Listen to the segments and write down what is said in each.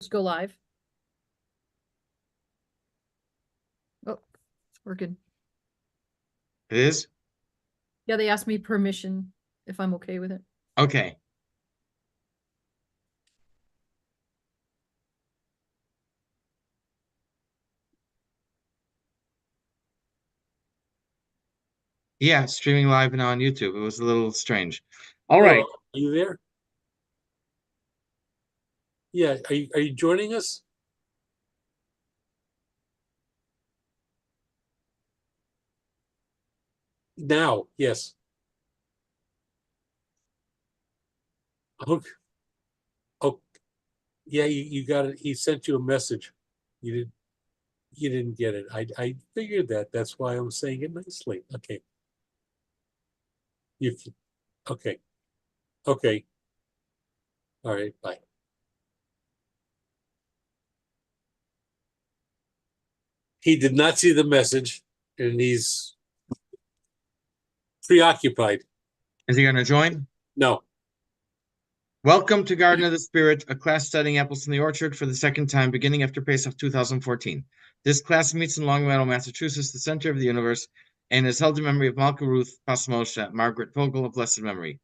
Let's go live. Oh, it's working. It is? Yeah, they asked me permission if I'm okay with it. Okay. Yeah, streaming live now on YouTube. It was a little strange. All Hello, right. are you there? Yeah, are you joining us? Now, yes. Oh, oh yeah, you got it. He sent you a message. You didn't get it. I figured that. That's why I'm saying it nicely. Okay. You okay. Okay. All right, bye. He did not see the message and he's preoccupied. Is he going to join? No. Welcome to Garden of the Spirit, a class studying apples in the orchard for the second time, beginning after Pesach 2014. This class meets in Long Meadow, Massachusetts, the center of the universe, and is held in memory of Malka Ruth Pasmosha, Margaret Vogel of blessed memory.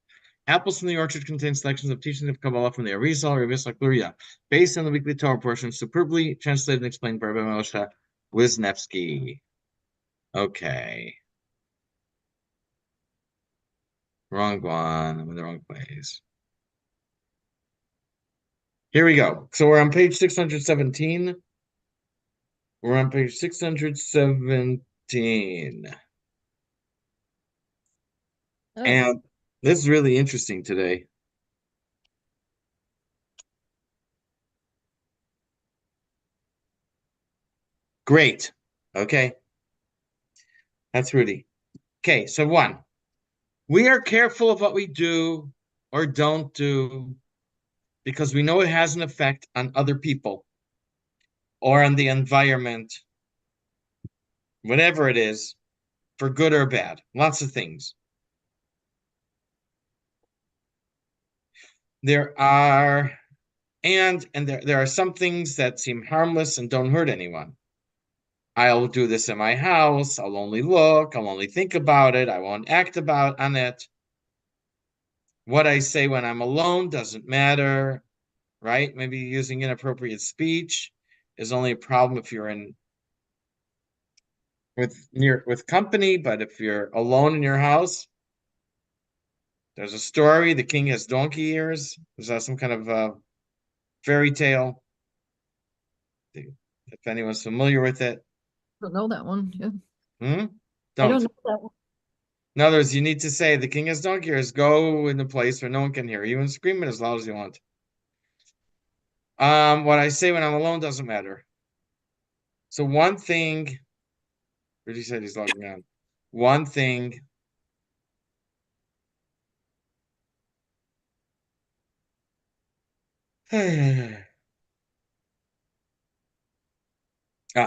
Apples from the Orchard contains selections of teachings of Kabbalah from the Arizal, Revisla Kluria, based on the weekly Torah portion, superbly translated and explained by Rabbi Moshe Wisniewski. Okay. Wrong one. I'm in the wrong place. Here we go. So we're on page 617. We're on page 617. Oh, And this is really interesting today. Great. Okay. That's Rudy. Okay, so one. We are careful of what we do or don't do because we know it has an effect on other people or on the environment, whatever it is, for good or bad. Lots of things. There are there are some things that seem harmless and don't hurt anyone. I'll do this in my house. I'll only look. I'll only think about it. I won't act about on it. What I say when I'm alone doesn't matter, right? Maybe using inappropriate speech is only a problem if you're in with company, but if you're alone in your house, there's a story. The king has donkey ears. Is that some kind of fairy tale? If anyone's familiar with it. don't know that one. Yeah. Hmm? I don't Don't. know that one. In other words, you need to say the king has donkey ears. Go in a place where no one can hear you and scream it as loud as you want. What I say when I'm alone doesn't matter. So one thing, Rudy said he's logging on. One thing.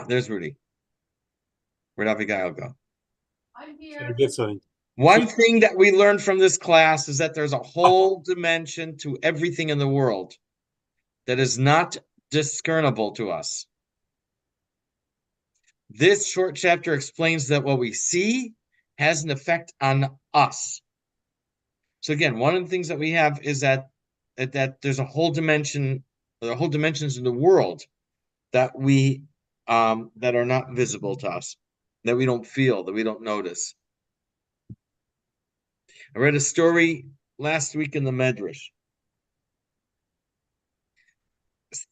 There's Rudy. Where'd Abigail go? I'm Trying to here. get something. One thing that we learned from this class is that there's a whole dimension to everything in the world that is not discernible to us. This short chapter explains that what we see has an effect on us. So again, one of the things that we have is that there's a whole dimension, there are whole dimensions in the world that we that are not visible to us, that we don't feel, that we don't notice. I read a story last week in the Medrash.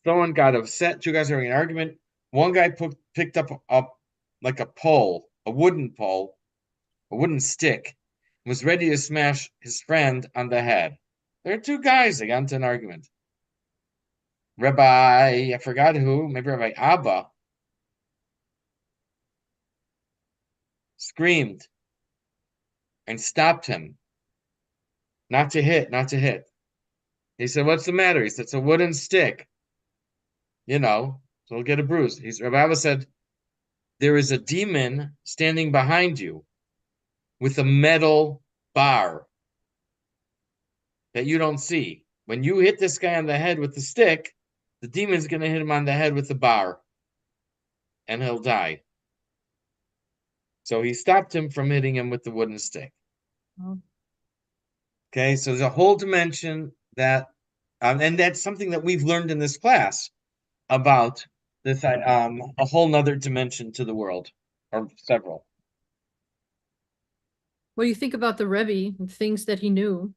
Someone got upset. Two guys were having an argument. One guy picked up like a pole, a wooden pole, a wooden stick, and was ready to smash his friend on the head. There are two guys. They got into an argument. Rabbi, I forgot who, maybe Rabbi Abba, screamed and stopped him. Not to hit, not to hit. He said, "What's the matter?" He said, "It's a wooden stick. So he'll get a bruise." Rabbi Abba said, "There is a demon standing behind you with a metal bar that you don't see. When you hit this guy on the head with the stick, the demon's going to hit him on the head with the bar, and he'll die. So he stopped him from hitting him with the wooden stick. Oh. Okay, so there's a whole dimension that, and that's something that we've learned in this class about this, a whole nother dimension to the world, or several. What do you think about the Rebbe and things that he knew?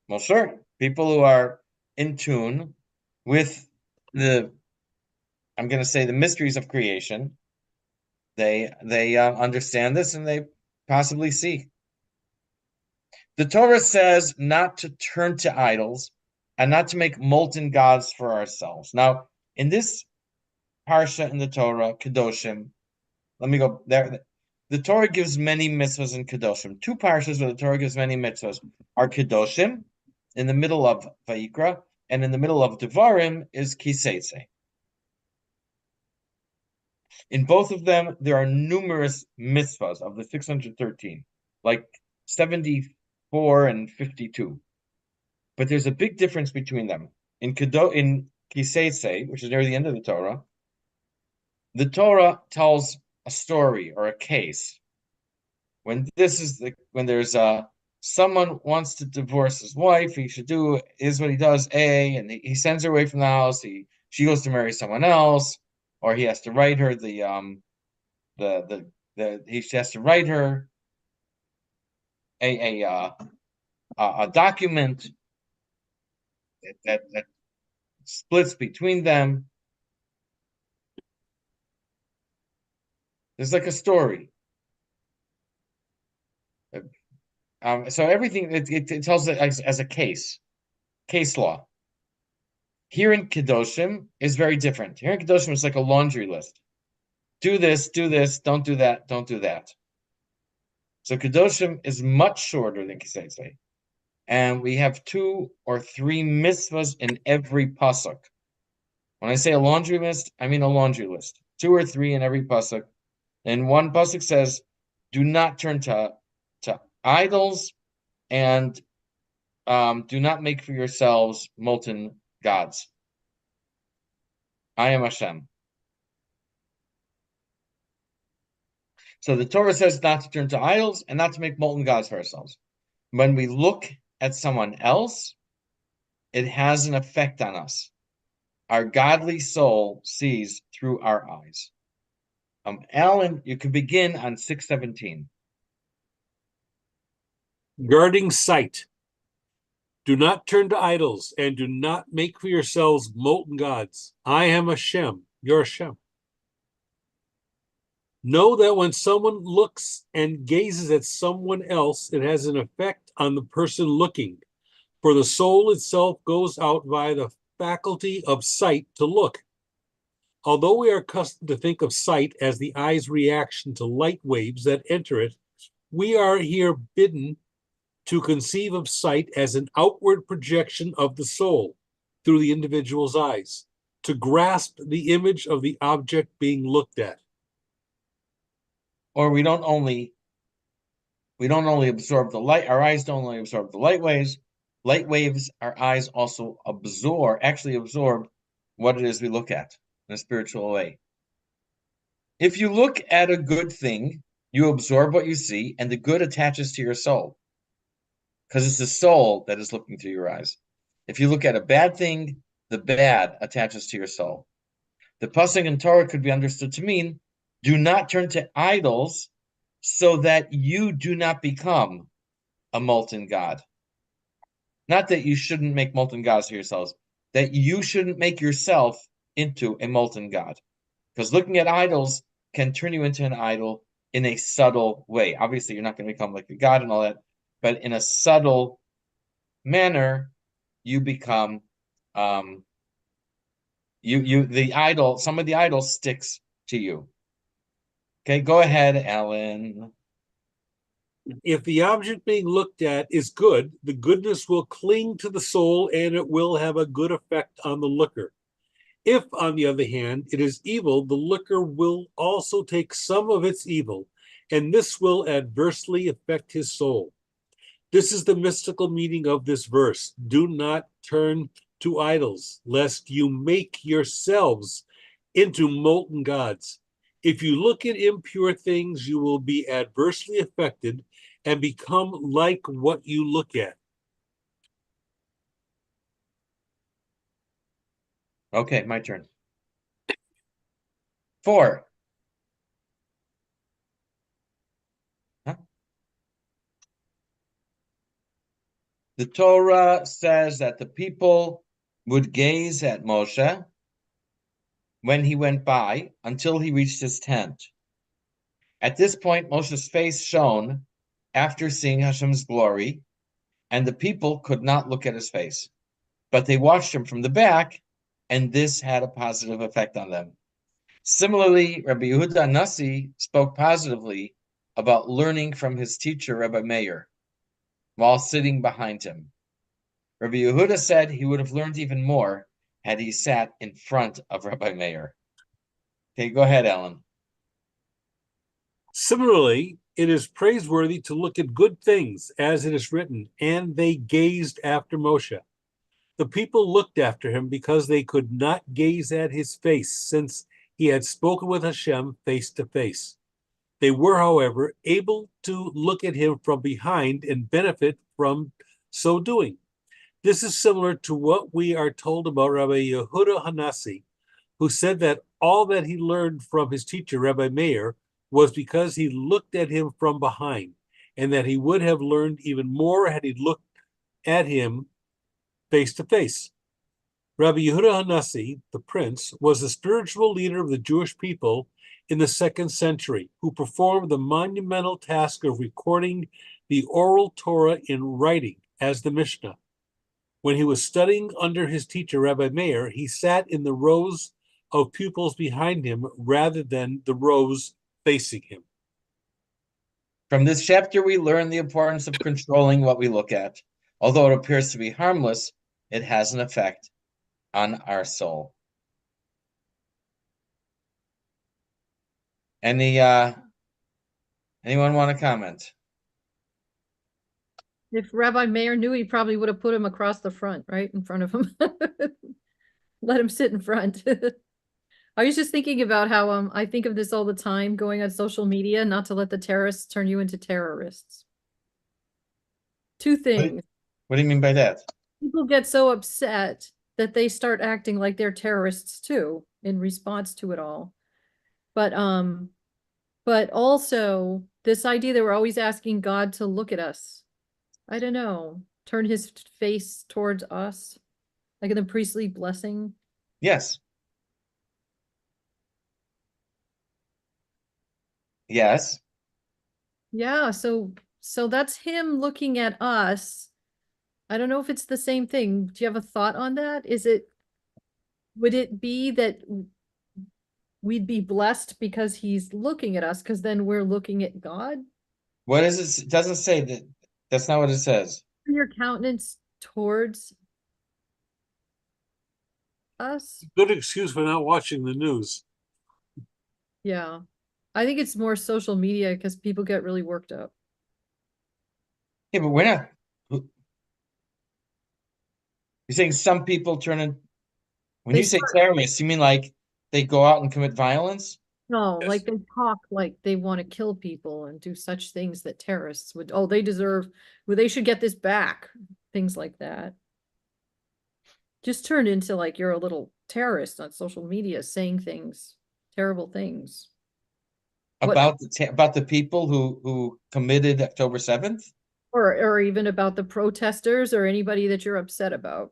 Well, sure. People who are in tune with the, I'm going to say, the mysteries of creation, they understand this and they possibly see. The Torah says not to turn to idols and not to make molten gods for ourselves. Now, in this parsha in the Torah, Kedoshim, let me go there. The Torah gives many mitzvahs in Kedoshim. Two parshas where the Torah gives many mitzvahs are Kedoshim, in the middle of Vayikra, and in the middle of Devarim is Kiseitse. In both of them, there are numerous mitzvahs of the 613, like 74 and 52. But there's a big difference between them. In Kiseitse, which is near the end of the Torah tells a story or a case. When there's someone wants to divorce his wife, he should do is what he does A, and he sends her away from the house. She goes to marry someone else, or he has to write her he has to write her a document that splits between them. There's like a story. So everything it tells it as a case law. Here in Kedoshim is very different. Here in Kedoshim is like a laundry list. Do this, don't do that, don't do that. So Kedoshim is much shorter than Kiseitse. And we have 2 or 3 mitzvahs in every pasuk. When I say a laundry list, I mean a laundry list. 2 or 3 in every pasuk. And one pasuk says, do not turn to idols, and do not make for yourselves molten gods. I am Hashem. So the Torah says not to turn to idols and not to make molten gods for ourselves. When we look at someone else, it has an effect on us. Our godly soul sees through our eyes. Alan, you can begin on 617. Guarding sight. Do not turn to idols, and do not make for yourselves molten gods. I am Hashem, your Hashem. Know that when someone looks and gazes at someone else, it has an effect on the person looking, for the soul itself goes out via the faculty of sight to look. Although we are accustomed to think of sight as the eye's reaction to light waves that enter it, we are here bidden to conceive of sight as an outward projection of the soul through the individual's eyes, to grasp the image of the object being looked at. Or we don't only absorb the light, our eyes don't only absorb the light waves, our eyes also absorb what it is we look at in a spiritual way. If you look at a good thing, you absorb what you see, and the good attaches to your soul, because it's the soul that is looking through your eyes. If you look at a bad thing, the bad attaches to your soul. The pasuk in Torah could be understood to mean, do not turn to idols so that you do not become a molten god. Not that you shouldn't make molten gods for yourselves, that you shouldn't make yourself into a molten god. Because looking at idols can turn you into an idol in a subtle way. Obviously, you're not going to become like a god and all that, but in a subtle manner, you become some of the idol sticks to you. Okay, go ahead, Alan. If the object being looked at is good, the goodness will cling to the soul and it will have a good effect on the looker. If, on the other hand, it is evil, the looker will also take some of its evil, and this will adversely affect his soul. This is the mystical meaning of this verse. Do not turn to idols, lest you make yourselves into molten gods. If you look at impure things, you will be adversely affected and become like what you look at. Okay, my turn. 4. Huh? The Torah says that the people would gaze at Moshe when he went by until he reached his tent. At this point, Moshe's face shone after seeing Hashem's glory, and the people could not look at his face. But they watched him from the back, and this had a positive effect on them. Similarly, Rabbi Yehuda Nasi spoke positively about learning from his teacher, Rabbi Meir, while sitting behind him. Rabbi Yehuda said he would have learned even more had he sat in front of Rabbi Meir. Okay, go ahead, Ellen. Similarly, it is praiseworthy to look at good things, as it is written, and they gazed after Moshe. The people looked after him because they could not gaze at his face, since he had spoken with Hashem face to face. They were, however, able to look at him from behind and benefit from so doing. This is similar to what we are told about Rabbi Yehuda Hanasi, who said that all that he learned from his teacher, Rabbi Meir, was because he looked at him from behind, and that he would have learned even more had he looked at him face to face. Rabbi Yehuda Hanasi, the prince, was the spiritual leader of the Jewish people in the 2nd century, who performed the monumental task of recording the oral Torah in writing as the Mishnah. When he was studying under his teacher, Rabbi Meir, he sat in the rows of pupils behind him rather than the rows facing him. From this chapter, we learn the importance of controlling what we look at. Although it appears to be harmless, it has an effect on our soul. Anyone want to comment? If Rabbi Meir knew, he probably would have put him across the front, right in front of him. Let him sit in front. I was just thinking about how I think of this all the time going on social media, not to let the terrorists turn you into terrorists. Two things. What do you mean by that? People get so upset that they start acting like they're terrorists too in response to it all. But also this idea that we're always asking God to look at us. I don't know, turn his face towards us, like in the priestly blessing. Yes. Yes. Yeah, so that's him looking at us. I don't know if it's the same thing. Do you have a thought on that? Would it be that we'd be blessed because he's looking at us, because then we're looking at God? What is it? It doesn't say that. That's not what it says. Your countenance towards us? Good excuse for not watching the news. Yeah. I think it's more social media because people get really worked up. Yeah, but we're not. You're saying some people turn in. When They you say start- terrorists, you mean like they go out and commit violence? No, Yes. like they talk like they want to kill people and do such things that terrorists would, oh, they deserve, well, they should get this back. Things like that. Just turned into like you're a little terrorist on social media saying things, terrible things. About the people who committed October 7th? Or even about the protesters or anybody that you're upset about.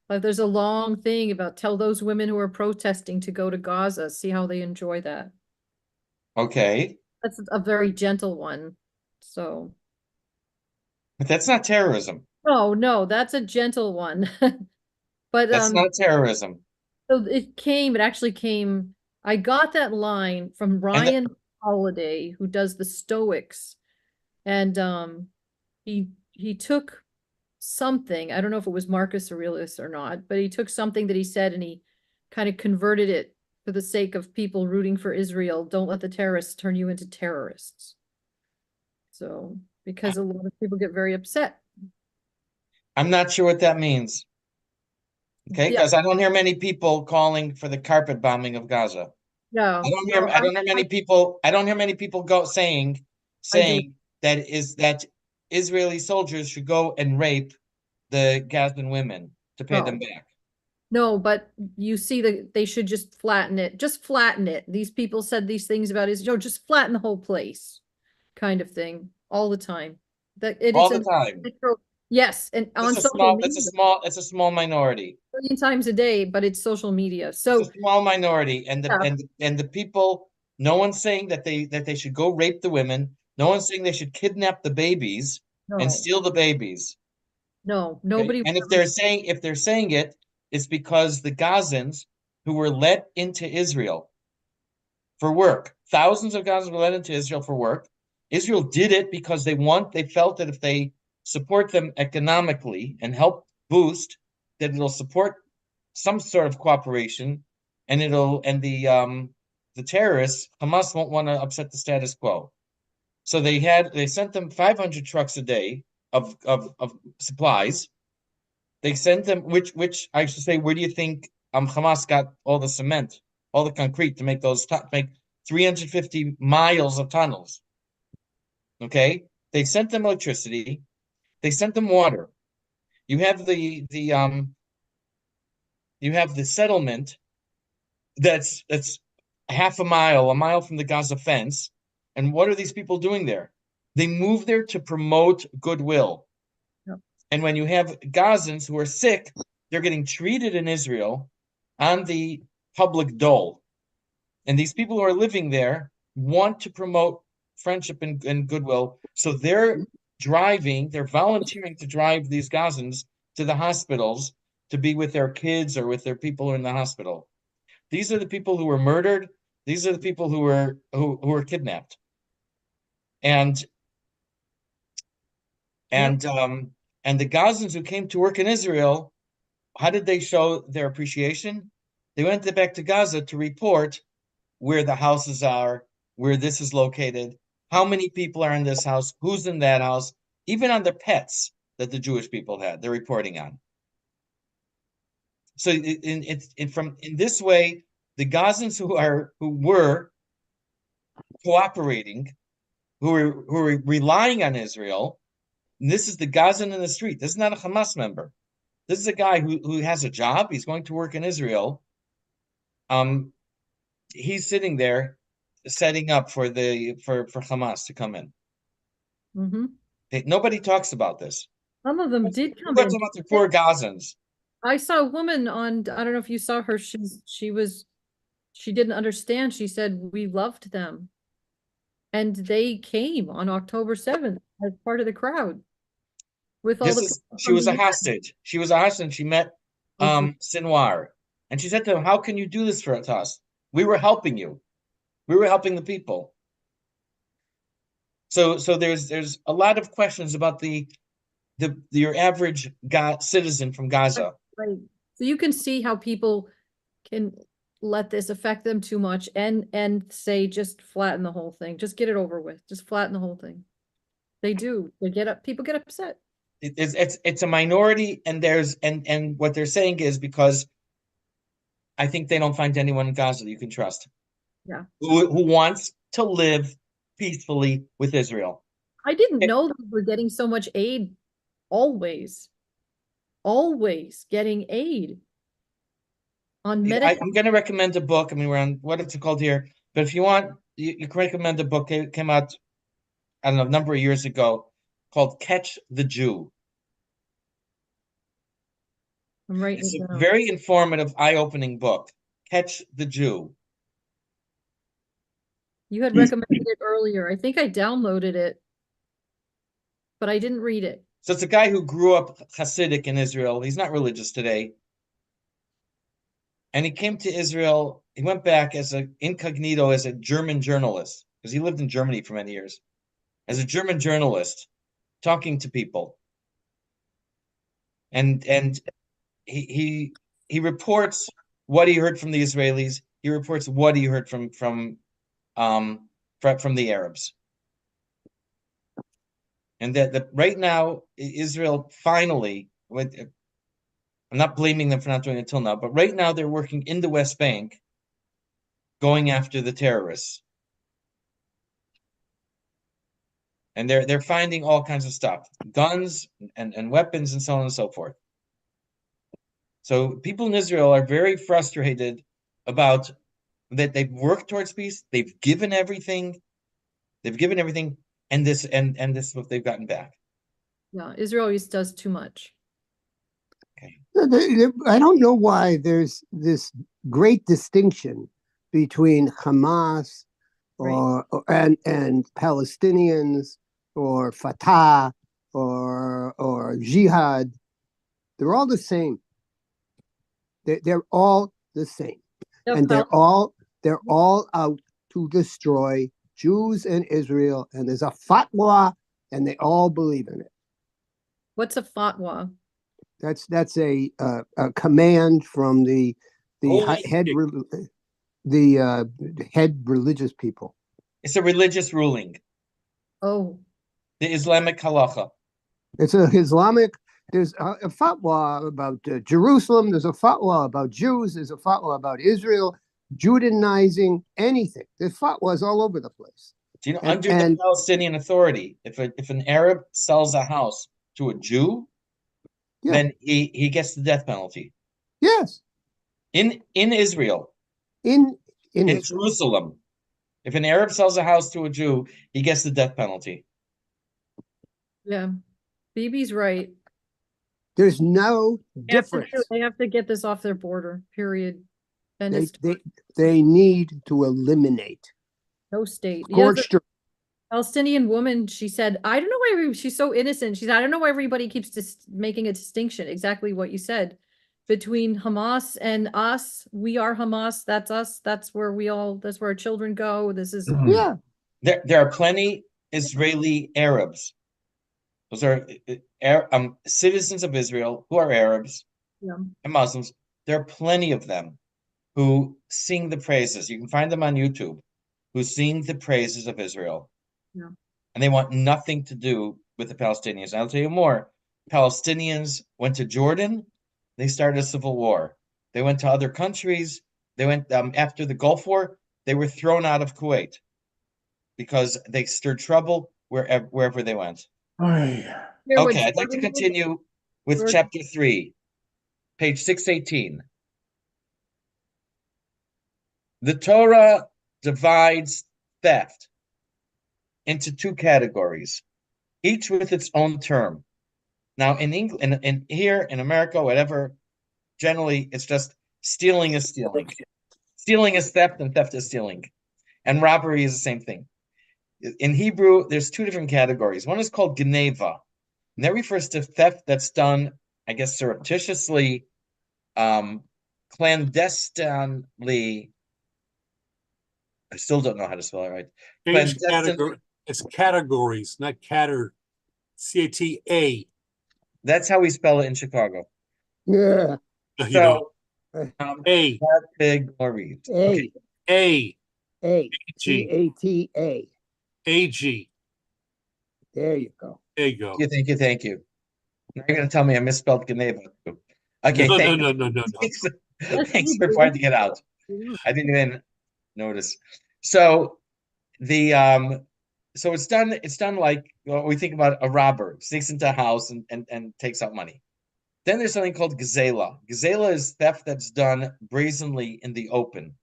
Like there's a long thing about tell those women who are protesting to go to Gaza, see how they enjoy that. Okay. That's a very gentle one. So, But that's not terrorism. no, that's a gentle one. But That's not terrorism. so it actually came, I got that line from Ryan Holiday, who does the Stoics. And he took something, I don't know if it was Marcus Aurelius or not, but he took something that he said and he kind of converted it for the sake of people rooting for Israel. Don't let the terrorists turn you into terrorists. So, because a lot of people get very upset. I'm not sure what that means. Okay, Yeah, because I don't hear many people calling for the carpet bombing of Gaza. no, no, I don't hear many people. I don't hear many people go saying I do. that Israeli soldiers should go and rape the Gazan women to pay them No, back. no, but you see that they should just flatten it. Just flatten it. These people said these things about Israel. Just flatten the whole place, kind of thing, all the time. That it All is the a time. yes, and on social media, It's a small minority. a million times a day, but it's social media. It's a So small minority, and yeah, the people. No one's saying that they should go rape the women. No one's saying they should kidnap the babies and no, steal the babies. no, Okay? nobody. And if they're saying it, it's because the Gazans who were let into Israel for work, thousands of Gazans were let into Israel for work. Israel did it because they felt that if they support them economically and help boost, that it'll support some sort of cooperation, and the terrorists, Hamas won't want to upset the status quo. So they sent them 500 trucks a day of supplies. They sent them, which I should say, where do you think Hamas got all the cement, all the concrete to make make 350 miles of tunnels? Okay, they sent them electricity, they sent them water. You have the settlement that's half a mile from the Gaza fence. And what are these people doing there? They move there to promote goodwill. Yep. And when you have Gazans who are sick, they're getting treated in Israel on the public dole. And these people who are living there want to promote friendship and goodwill. So they're volunteering to drive these Gazans to the hospitals to be with their kids or with their people who are in the hospital. These are the people who were murdered. These are the people who were kidnapped. And Yep. and and the Gazans who came to work in Israel, how did they show their appreciation? They went back to Gaza to report where the houses are, where this is located, how many people are in this house, who's in that house, even on the pets that the Jewish people had, they're reporting on. So in this way, the Gazans who were cooperating, who are relying on Israel, and this is the Gazan in the street. This is not a Hamas member. This is a guy who has a job. He's going to work in Israel. Um, he's sitting there setting up for Hamas to come in. Mm-hmm. Nobody talks about this. Some of them did Who come talks in. about the poor Gazans? I saw a woman on, I don't know if you saw her, she didn't understand. She said, we loved them. And they came on October 7th as part of the crowd with all the people She from was the a UN. hostage. She was a hostage. She met It's Sinwar. And she said to him, how can you do this for us? We were helping you. We were helping the people. So there's a lot of questions about your average citizen from Gaza. right. So you can see how people can let this affect them too much and say just flatten the whole thing. Just get it over with. Just flatten the whole thing. They do. They get up. People get upset. It's a minority, and and what they're saying is because I think they don't find anyone in Gaza that you can trust Yeah. who wants to live peacefully with Israel. I didn't know that we're getting so much aid always. Always getting aid on medical. I'm going to recommend a book. I mean, we're on what is it called here? But if you want, you can recommend a book. It came out, I don't know, a number of years ago called Catch the Jew. I'm writing It's it a down. very informative, eye-opening book. Catch the Jew. You had recommended it earlier. I think I downloaded it, but I didn't read it. So it's a guy who grew up Hasidic in Israel. He's not religious today. And he came to Israel. He went back as an incognito as a German journalist because he lived in Germany for many years. As a German journalist, talking to people. And he reports what he heard from the Israelis. He reports what he heard um from the Arabs. And that right now Israel finally, I'm not blaming them for not doing it until now, but right now they're working in the West Bank, going after the terrorists. And they're finding all kinds of stuff, guns and weapons and so on and so forth. So people in Israel are very frustrated about that. They've worked towards peace, they've given everything, and this is what they've gotten back. Yeah, Israel always does too much. Okay. I don't know why there's this great distinction between Hamas and Palestinians or Fatah or Jihad. They're all the same. They're all the same, and they're all out to destroy Jews and Israel. And there's a fatwa, and they all believe in it. What's a fatwa? That's a command from the head religious people. It's a religious ruling. Oh, the Islamic halacha. It's a Islamic. There's a fatwa about Jerusalem. There's a fatwa about Jews. There's a fatwa about Israel, Judaizing, anything. There's fatwas all over the place. Do you know, under the Palestinian Authority, if an Arab sells a house to a Jew, then he gets the death penalty. Yes. In Israel. In Israel. Jerusalem. If an Arab sells a house to a Jew, he gets the death penalty. Yeah. Bibi's right. There's no difference. They have to get this off their border, period. And they need to eliminate. No state. Palestinian woman, she said, I don't know why she's so innocent. She said, I don't know why everybody keeps making a distinction, exactly what you said, between Hamas and us. We are Hamas, that's us, that's where our children go. This is There are plenty Israeli Arabs. Those are citizens of Israel who are Arabs and Muslims. There are plenty of them who sing the praises. You can find them on YouTube, who sing the praises of Israel. Yeah. And they want nothing to do with the Palestinians. And I'll tell you more. Palestinians went to Jordan. They started a civil war. They went to other countries. They went after the Gulf War. They were thrown out of Kuwait because they stirred trouble wherever they went. Okay, I'd like to continue with chapter 3, page 618. The Torah divides theft into two categories, each with its own term. Now, in England, in here in America, whatever, generally it's just stealing is stealing. Stealing is theft, and theft is stealing. And robbery is the same thing. In Hebrew, there's two different categories. One is called Geneva, and that refers to theft that's done, I guess, surreptitiously, clandestinely. I still don't know how to spell it right. It's categories, not cater. CATA. That's how we spell it in Chicago. Yeah. So, A. Categories. Okay. A. CATA. AG. There you go. There you go. Thank you. Now you're going to tell me I misspelled Geneva. Okay, no. Thanks for pointing it out. I didn't even notice. So so it's done like we think about a robber sneaks into a house and takes out money. Then there's something called Gezela. Gezela is theft that's done brazenly in the open.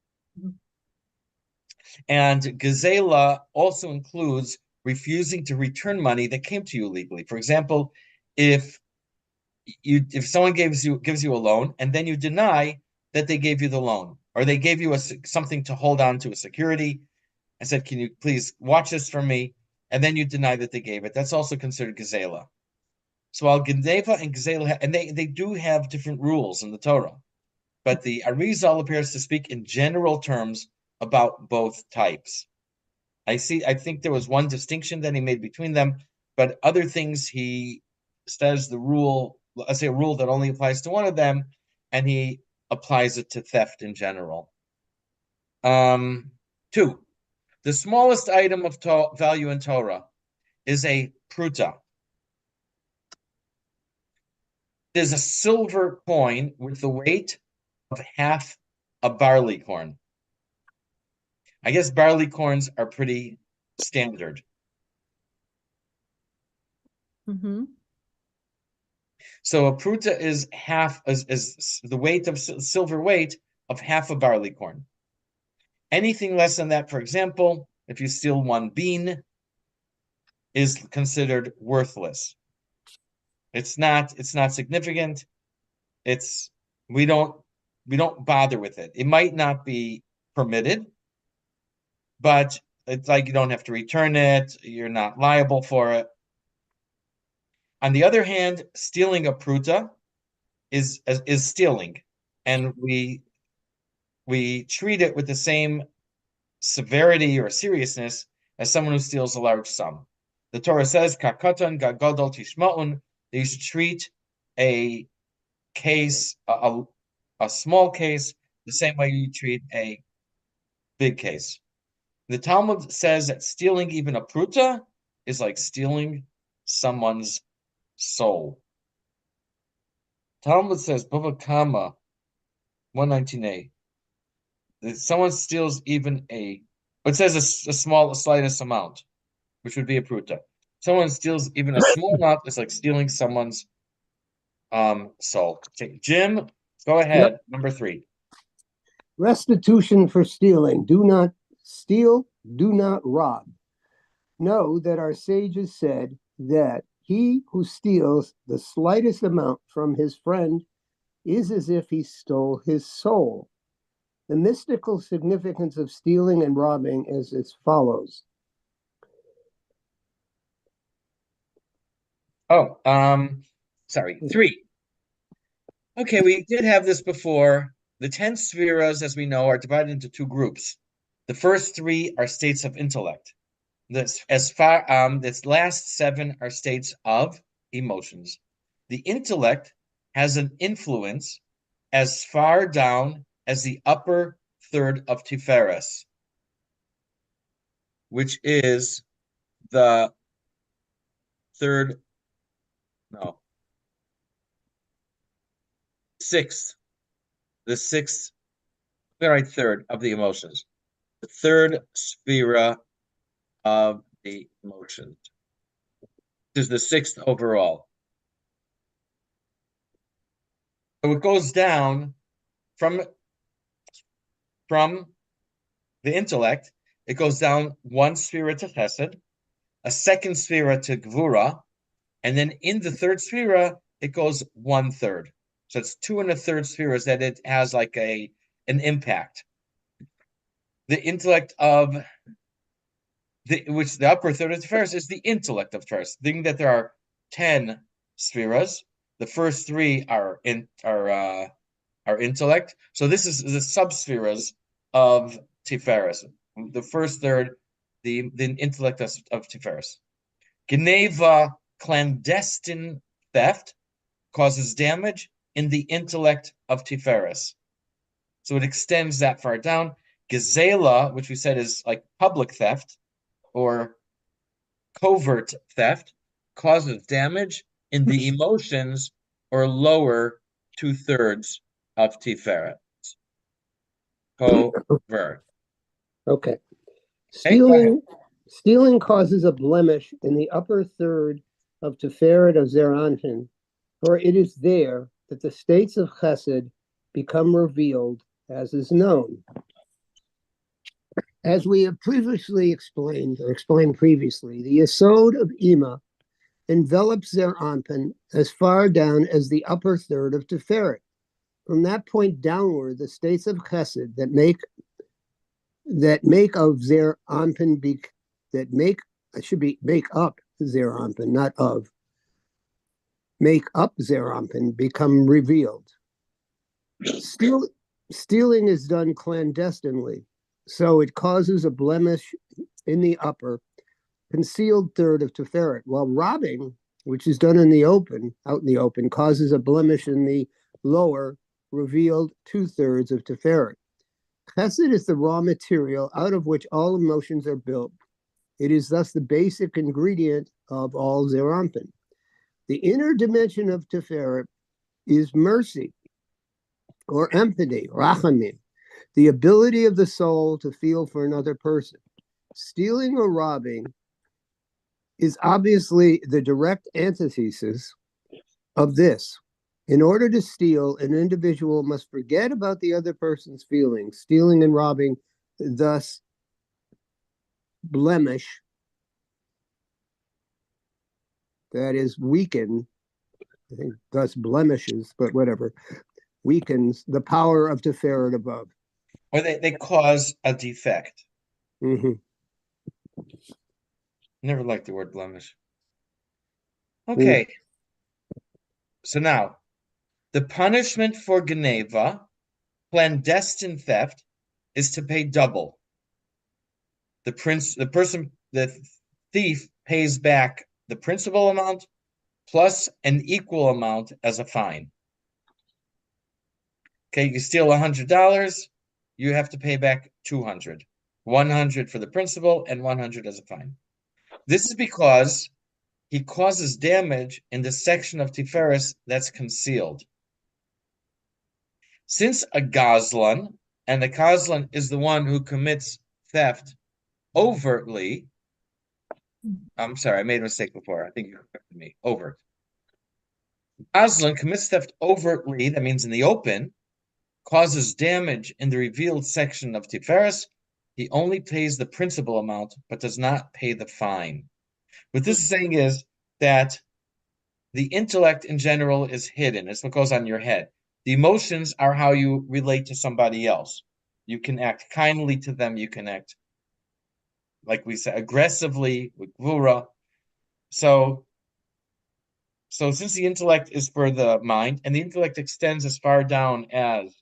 And Gezela also includes refusing to return money that came to you illegally. For example, if someone gives you a loan and then you deny that they gave you the loan, or they gave you something to hold on to, a security, and said, can you please watch this for me? And then you deny that they gave it. That's also considered Gezela. So while Geneva and Gezela, and they do have different rules in the Torah, but the Arizal appears to speak in general terms about both types. I think there was one distinction that he made between them, but other things he says the rule, let's say a rule that only applies to one of them, and he applies it to theft in general. 2, the smallest item of value in Torah is a pruta. is a silver coin with the weight of half a barley corn. I guess barley corns are pretty standard. Mm-hmm. So a pruta is the weight of silver weight of half a barley corn. Anything less than that, for example, if you steal one bean, is considered worthless. It's not significant. We don't bother with it. It might not be permitted, but it's like you don't have to return it, you're not liable for it. On the other hand, stealing a pruta is stealing, and we treat it with the same severity or seriousness as someone who steals a large sum. The Torah says, "Kakatan gagadol tishma'un," that you should treat a case, a small case, the same way you treat a big case. The Talmud says that stealing even a pruta is like stealing someone's soul. Talmud says, Bava Kama 119a. If someone steals even it says a slightest amount, which would be a pruta. Someone steals even a small amount, it's like stealing someone's soul. Okay, Jim, go ahead. Yep. Number 3. Restitution for stealing. Do not steal, do not rob. Know that our sages said that he who steals the slightest amount from his friend is as if he stole his soul. The mystical significance of stealing and robbing is as follows. Oh, sorry, 3. Okay, we did have this before. The 10 spheres, as we know, are divided into 2 groups. The first 3 are states of intellect. This last 7 are states of emotions. The intellect has an influence as far down as the upper third of Tiferes, which is the sixth, third of the emotions. The third sphere of the emotions. This is the 6th overall. So it goes down from the intellect, it goes down 1 sphere to Chesed, a 2nd sphere to Gvura, and then in the 3rd sphere, it goes 1/3. So it's 2 1/3 spheres that it has like an impact. The intellect of which the upper third of Tiferes is the intellect of Tiferes. Thinking that there are 10 spheres, the first 3 are intellect. So this is the subspheres of Tiferes. The first third, the intellect of Tiferes. Geneva, clandestine theft, causes damage in the intellect of Tiferes. So it extends that far down. Gezela, which we said is like public theft or covert theft, causes damage in the emotions or lower 2/3 of Tiferet. Covert. Okay. Hey, Stealing causes a blemish in the upper third of Tiferet of Zeranpin, for it is there that the states of Chesed become revealed, as is known. As we have previously explained previously, the Yesod of Ima envelops Zeranpin as far down as the upper third of Tiferet. From that point downward, the states of Chesed that make of Zeranpin make up Zeranpin, not of. Make up Zeranpin become revealed. Stealing is done clandestinely, so it causes a blemish in the upper, concealed third of Tiferet, while robbing, which is done out in the open, causes a blemish in the lower, revealed 2/3 of Tiferet. Chesed is the raw material out of which all emotions are built. It is thus the basic ingredient of all Zeranpin. The inner dimension of Tiferet is mercy or empathy, rachamim, the ability of the soul to feel for another person. Stealing or robbing is obviously the direct antithesis of this. In order to steal, an individual must forget about the other person's feelings. Stealing and robbing thus blemish, that is, weaken, I think thus blemishes, but whatever, weakens the power of Tiferet above. Or they cause a defect. Mhm. Never liked the word blemish. Okay. So now, the punishment for Geneva, clandestine theft, is to pay double. The thief pays back the principal amount plus an equal amount as a fine. Okay, you steal $100, you have to pay back 200. 100 for the principal and 100 as a fine. This is because he causes damage in the section of Tiferes that's concealed. Since a Gazlan, and the Gazlan is the one who commits theft overtly, I'm sorry, I made a mistake before. I think you corrected me. Overt. Gazlan commits theft overtly, that means in the open, causes damage in the revealed section of Tiferes. He only pays the principal amount, but does not pay the fine. What this is saying is that the intellect in general is hidden. It's what goes on in your head. The emotions are how you relate to somebody else. You can act kindly to them. You can act, like we said, aggressively with gvura. So since the intellect is for the mind, and the intellect extends as far down as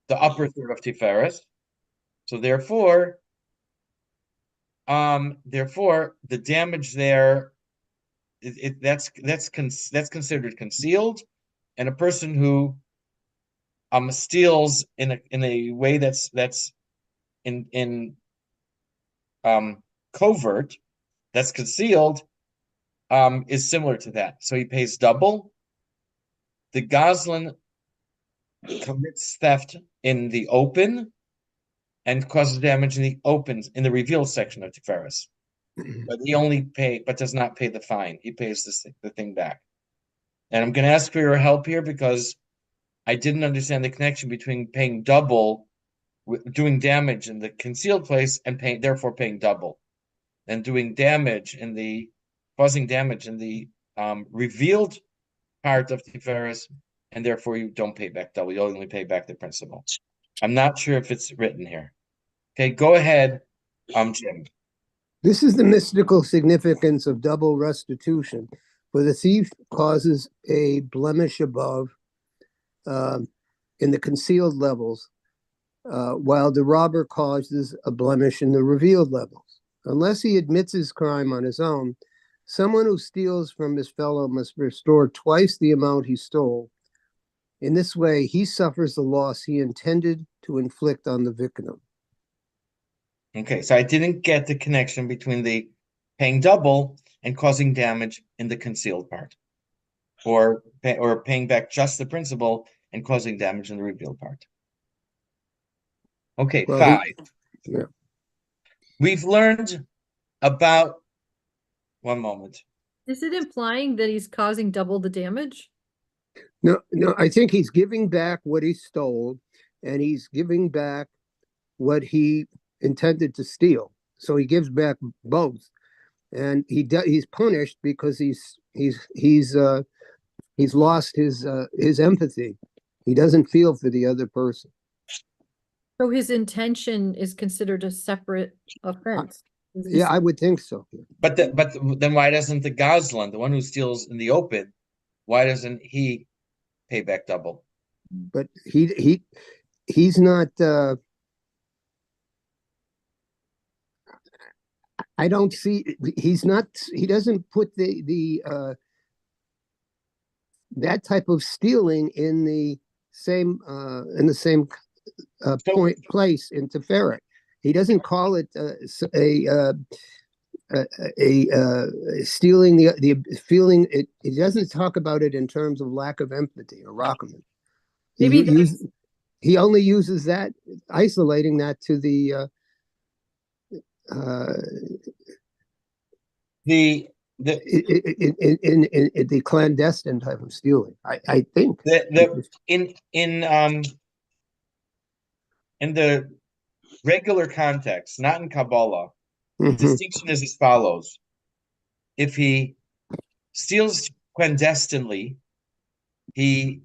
the upper third of Tiferes, so therefore the damage there, that's considered concealed, and a person who steals in a way that's in covert, that's concealed, is similar to that. So he pays double. The Gazlan commits theft in the open and causes damage in the revealed section of Tiferes. But does not pay the fine. He pays the thing back. And I'm going to ask for your help here because I didn't understand the connection between paying double, doing damage in the concealed place, and therefore paying double, and causing damage in the revealed part of Tiferes, and therefore you don't pay back double. You only pay back the principal. I'm not sure if it's written here. Okay, go ahead, Jim. This is the mystical significance of double restitution, for the thief causes a blemish above in the concealed levels, while the robber causes a blemish in the revealed levels. Unless he admits his crime on his own, someone who steals from his fellow must restore twice the amount he stole. In this way, he suffers the loss he intended to inflict on the victim. Okay, so I didn't get the connection between the paying double and causing damage in the concealed part, or paying back just the principal and causing damage in the revealed part. Okay, well, 5. Yeah. We've learned about, one moment. Is it implying that he's causing double the damage? No, I think he's giving back what he stole, and he's giving back what he intended to steal. So he gives back both, and he's punished because he's lost his empathy. He doesn't feel for the other person. So his intention is considered a separate offense. Yeah, I would think so. But then why doesn't the Gazlan, the one who steals in the open, why doesn't he pay back double? But he's not. I don't see. He's not. He doesn't put the that type of stealing in the same place in Tiferet. He doesn't call it stealing the feeling. It doesn't talk about it in terms of lack of empathy or Rockman. Maybe He only uses that, isolating that to the in the clandestine type of stealing. I think in the regular context, not in Kabbalah, the Mhm. distinction is as follows. If he steals clandestinely, he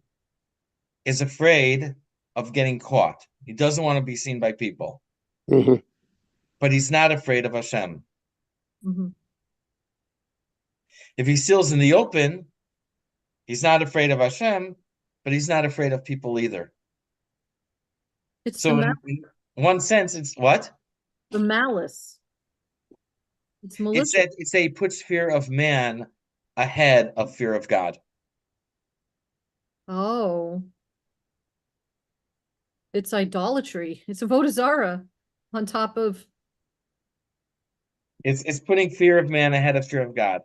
is afraid of getting caught. He doesn't want to be seen by people. Mhm. But he's not afraid of Hashem. Mhm. If he steals in the open, he's not afraid of Hashem, but he's not afraid of people either. It's So in one sense, it's what? the malice. It's malicious. It's a puts fear of man ahead of fear of God. Oh. It's idolatry. It's a Vodazara on top of. It's putting fear of man ahead of fear of God.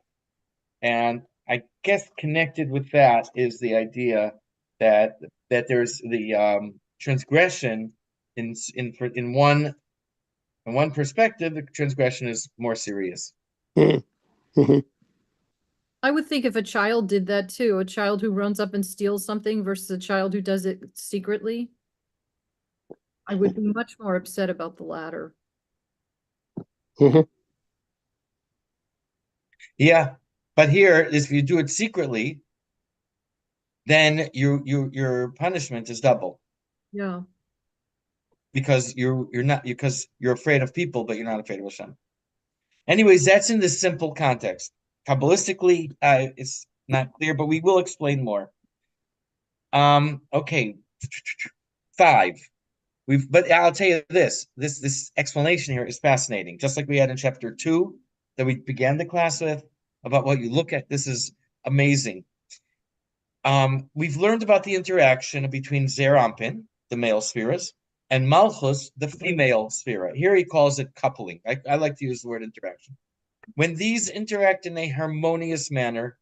And I guess connected with that is the idea that there's the transgression in one perspective, the transgression is more serious. Mhm. Mhm. I would think if a child did that too, a child who runs up and steals something versus a child who does it secretly, I would be much more upset about the latter. Mhm. Yeah, but here is if you do it secretly, then your punishment is double Yeah. because you're afraid of people, but you're not afraid of Hashem. Anyways, that's in this simple context. Kabbalistically, it's not clear, but we will explain more. Okay, 5. But I'll tell you this explanation here is fascinating. Just like we had in chapter 2 that we began the class with about what you look at. This is amazing. We've learned about the interaction between Zerampin, the male spheres, and Malchus, the female sphere. Here he calls it coupling. I like to use the word interaction. When these interact in a harmonious manner,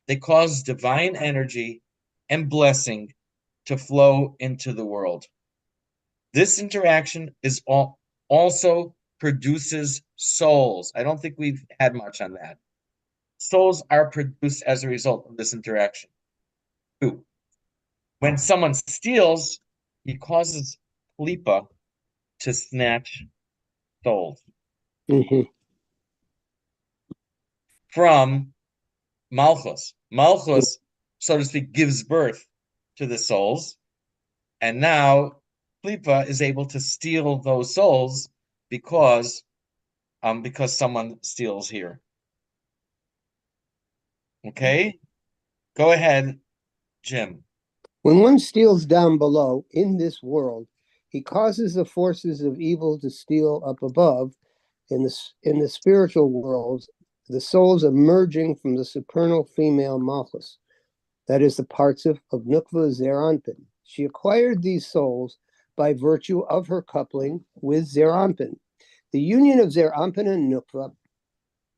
they cause divine energy and blessing to flow into the world. This interaction also produces souls. I don't think we've had much on that. Souls are produced as a result of this interaction. 2. When someone steals, he causes Klipa to snatch souls Mhm. from Malchus. Malchus, so to speak, gives birth to the souls, and now Klipa is able to steal those souls because someone steals here. Okay, go ahead, Jim. When one steals down below in this world, he causes the forces of evil to steal up above. In the spiritual world, the souls emerging from the supernal female Malchus, that is the parts of Nukva Zeranpin. She acquired these souls by virtue of her coupling with Zeranpin. The union of Zeranpin and Nukva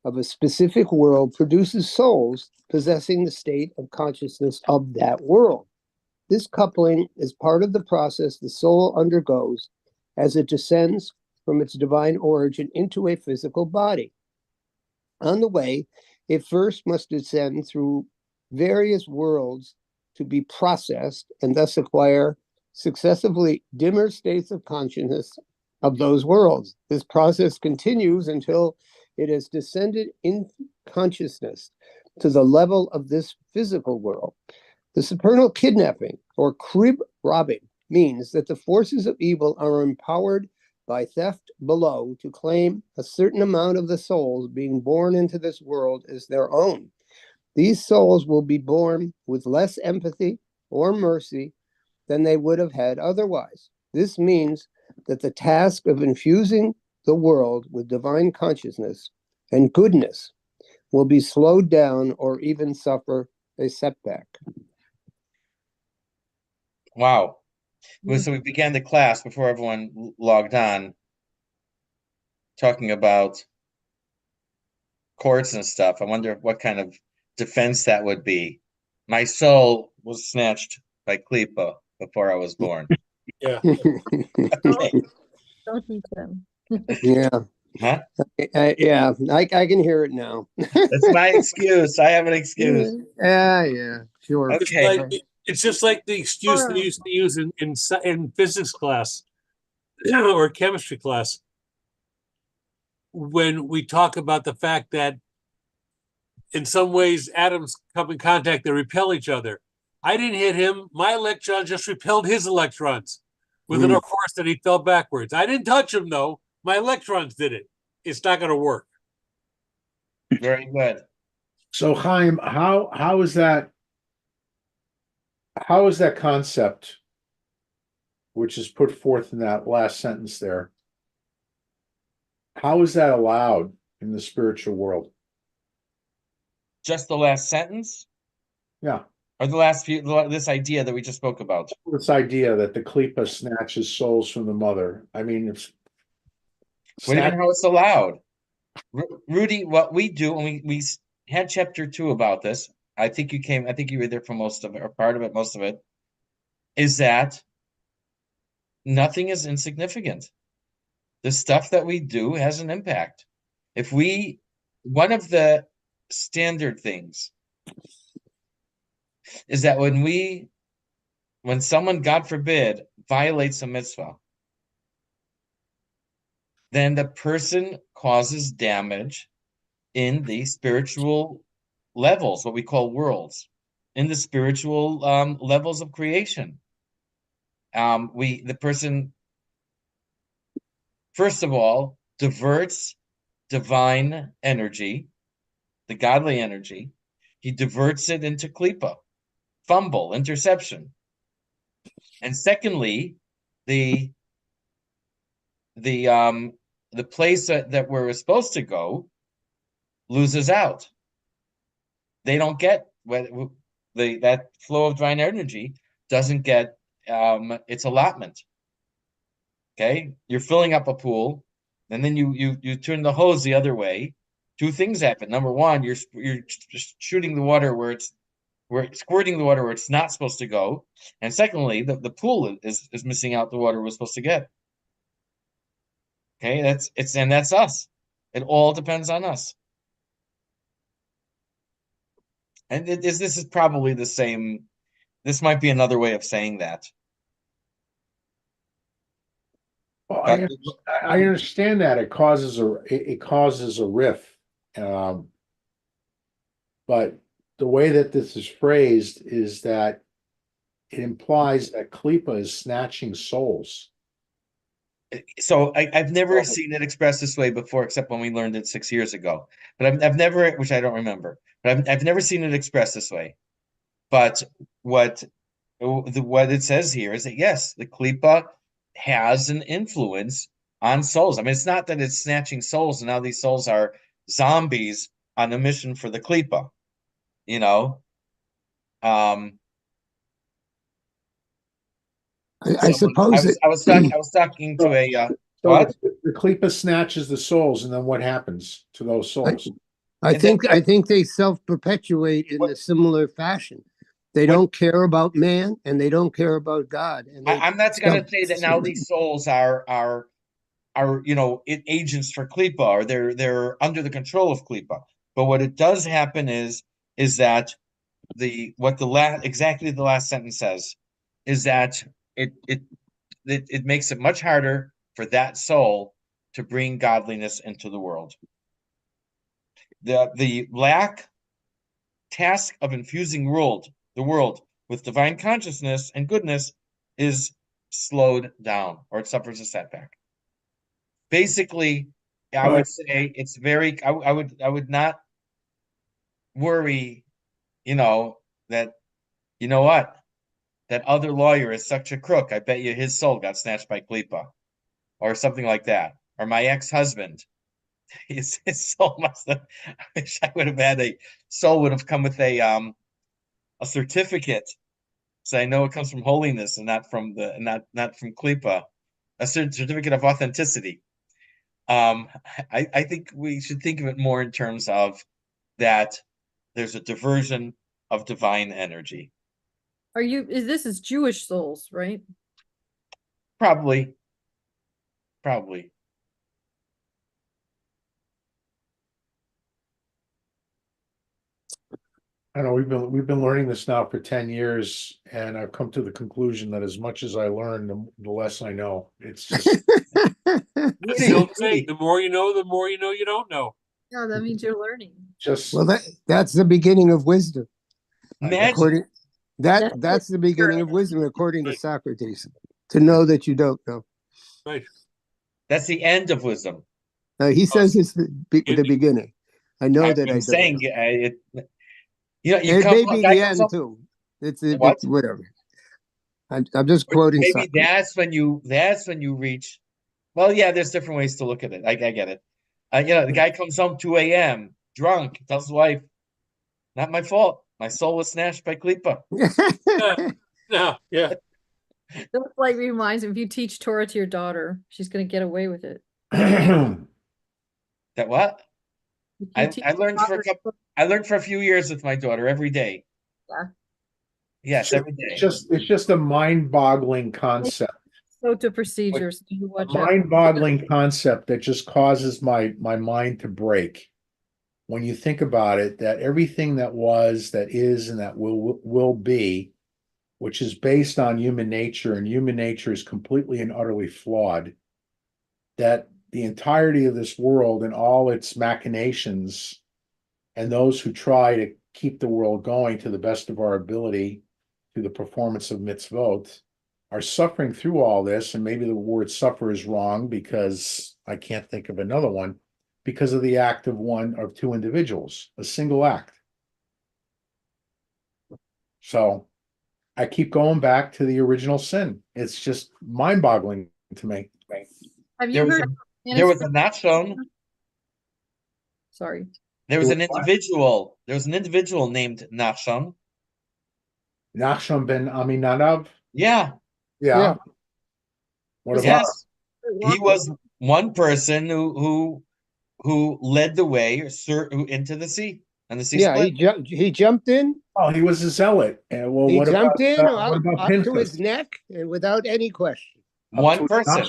of a specific world produces souls possessing the state of consciousness of that world. This coupling is part of the process the soul undergoes as it descends from its divine origin into a physical body. On the way, it first must descend through various worlds to be processed and thus acquire successively dimmer states of consciousness of those worlds. This process continues until it has descended in consciousness to the level of this physical world. The supernal kidnapping or crib robbing means that the forces of evil are empowered by theft below to claim a certain amount of the souls being born into this world as their own. These souls will be born with less empathy or mercy than they would have had otherwise. This means that the task of infusing the world with divine consciousness and goodness will be slowed down or even suffer a setback. Wow. So we began the class before everyone logged on, talking about courts and stuff. I wonder what kind of defense that would be. My soul was snatched by Klippa before I was born. Yeah. Okay. Don't eat them. Yeah. Huh? Yeah, I can hear it now. That's my excuse. I have an excuse. Yeah, sure. It's Okay. like it's just like the excuse they used to use in physics class or chemistry class when we talk about the fact that in some ways atoms come in contact, they repel each other. I didn't hit him. My electron just repelled his electrons with enough force that he fell backwards. I didn't touch him though. My electrons did it. It's not going to work. Very good. So Chaim, how is that concept, which is put forth in that last sentence there, how is that allowed in the spiritual world? Just the last sentence? Yeah, Or the last few, this idea that we just spoke about. this idea that the Klippa snatches souls from the mother. I mean, it's What do you mean how it's allowed? Rudy, what we do, and we had chapter 2 about this. I think you were there for most of it, or part of it, most of it, is that nothing is insignificant. The stuff that we do has an impact. One of the standard things is that when someone, God forbid, violates a mitzvah, then the person causes damage in the spiritual levels, what we call worlds, in the spiritual levels of creation. The person, first of all, diverts divine energy, the godly energy. He diverts it into klipa, fumble, interception. And secondly, the place that we're supposed to go loses out. They don't get that flow of divine energy doesn't get its allotment. Okay, you're filling up a pool, and then you turn the hose the other way. Two things happen. Number one, you're just shooting the water where it's squirting the water where it's not supposed to go, and secondly, the pool is missing out the water we're supposed to get. Okay, that's us. It all depends on us. And this is probably the same. This might be another way of saying that. well, But I understand that it causes a rift, but the way that this is phrased is that it implies that Klippa is snatching souls. so I've never seen it expressed this way before, except when we learned it 6 years ago. But I've never, which I don't remember, but I've never seen it expressed this way. But what it says here is that yes, the klipa has an influence on souls. I mean, it's not that it's snatching souls, and now these souls are zombies on a mission for the klipa. You know, I suppose I was talking to a So what? the Klippa snatches the souls, and then what happens to those souls? I think they self-perpetuate in a similar fashion. They don't care about man and they don't care about God. And I'm not going to say that now these souls are agents for klipa, or they're under the control of klipa. But what it does happen is that exactly the last sentence says is that it makes it much harder for that soul to bring godliness into the world. The task of infusing the world with divine consciousness and goodness is slowed down, or it suffers a setback. Basically, I would say it's very. I would not worry. That what, that other lawyer is such a crook. I bet you his soul got snatched by klipa, or something like that. Or my ex-husband, his soul must have. I wish I would have had a soul would have come with a certificate, so I know it comes from holiness and not from not from klipa, a certificate of authenticity. I think we should think of it more in terms of that there's a diversion of divine energy. This is Jewish souls, right? Probably. I know we've been learning this now for 10 years, and I've come to the conclusion that as much as I learn, the less I know. It's just That's the old saying, the more you know you don't know. Yeah, that means you're learning. just Well, that's the beginning of wisdom. Imagine. According that's the beginning of wisdom, according to Socrates. To know that you don't know. Right. That's the end of wisdom. He says it's the beginning. I know that I I'm don't saying know. you It come, may a be guy the comes end up, too. It's what? whatever. I'm just quoting Maybe Socrates. that's when you reach. Well, yeah, there's different ways to look at it. I get it. The guy comes home 2 a.m. drunk, tells his wife, "Not my fault. My soul was snatched by Klippa." Yeah. That like reminds me, if you teach Torah to your daughter, she's gonna get away with it. That what? If you teach I learned for I learned for a few years with my daughter every day. Yeah. Yes, every day. it's just a mind-boggling concept. So to procedures, you A watch out. mind-boggling concept that just causes my mind to break when you think about it, that everything that was, that is, and that will be, which is based on human nature, and human nature is completely and utterly flawed, that the entirety of this world and all its machinations and those who try to keep the world going to the best of our ability through the performance of mitzvot are suffering through all this. And maybe the word suffer is wrong because I can't think of another one, because of the act of one or two individuals, a single act. So I keep going back to the original sin. It's just mind-boggling to me. Have you There was heard? there was a Nachshon. Sorry. There was an individual. There was an individual named Nachshon. Nachshon ben Aminadav. Yeah. Yeah. What about Yes. He was one person who led the way into the sea, and the sea Yeah, split. he jumped in. Oh, he was a zealot. And well, He what jumped in about up to Pinchas? his neck and without any question. One person.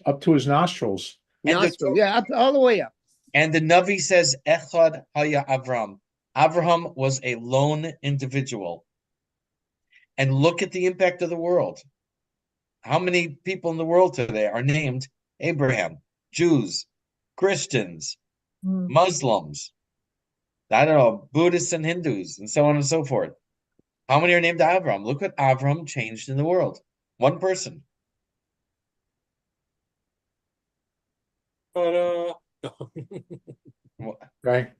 Up to his nostrils. Nostril, yeah, up all the way up. And the Navi says, Echad Haya Avram. Avraham was a lone individual. And look at the impact of the world. How many people in the world today are named Abraham? Jews, Christians, Muslims, I don't know, Buddhists and Hindus, and so on and so forth. How many are named Avram? Look what Avram changed in the world. One person. But Right.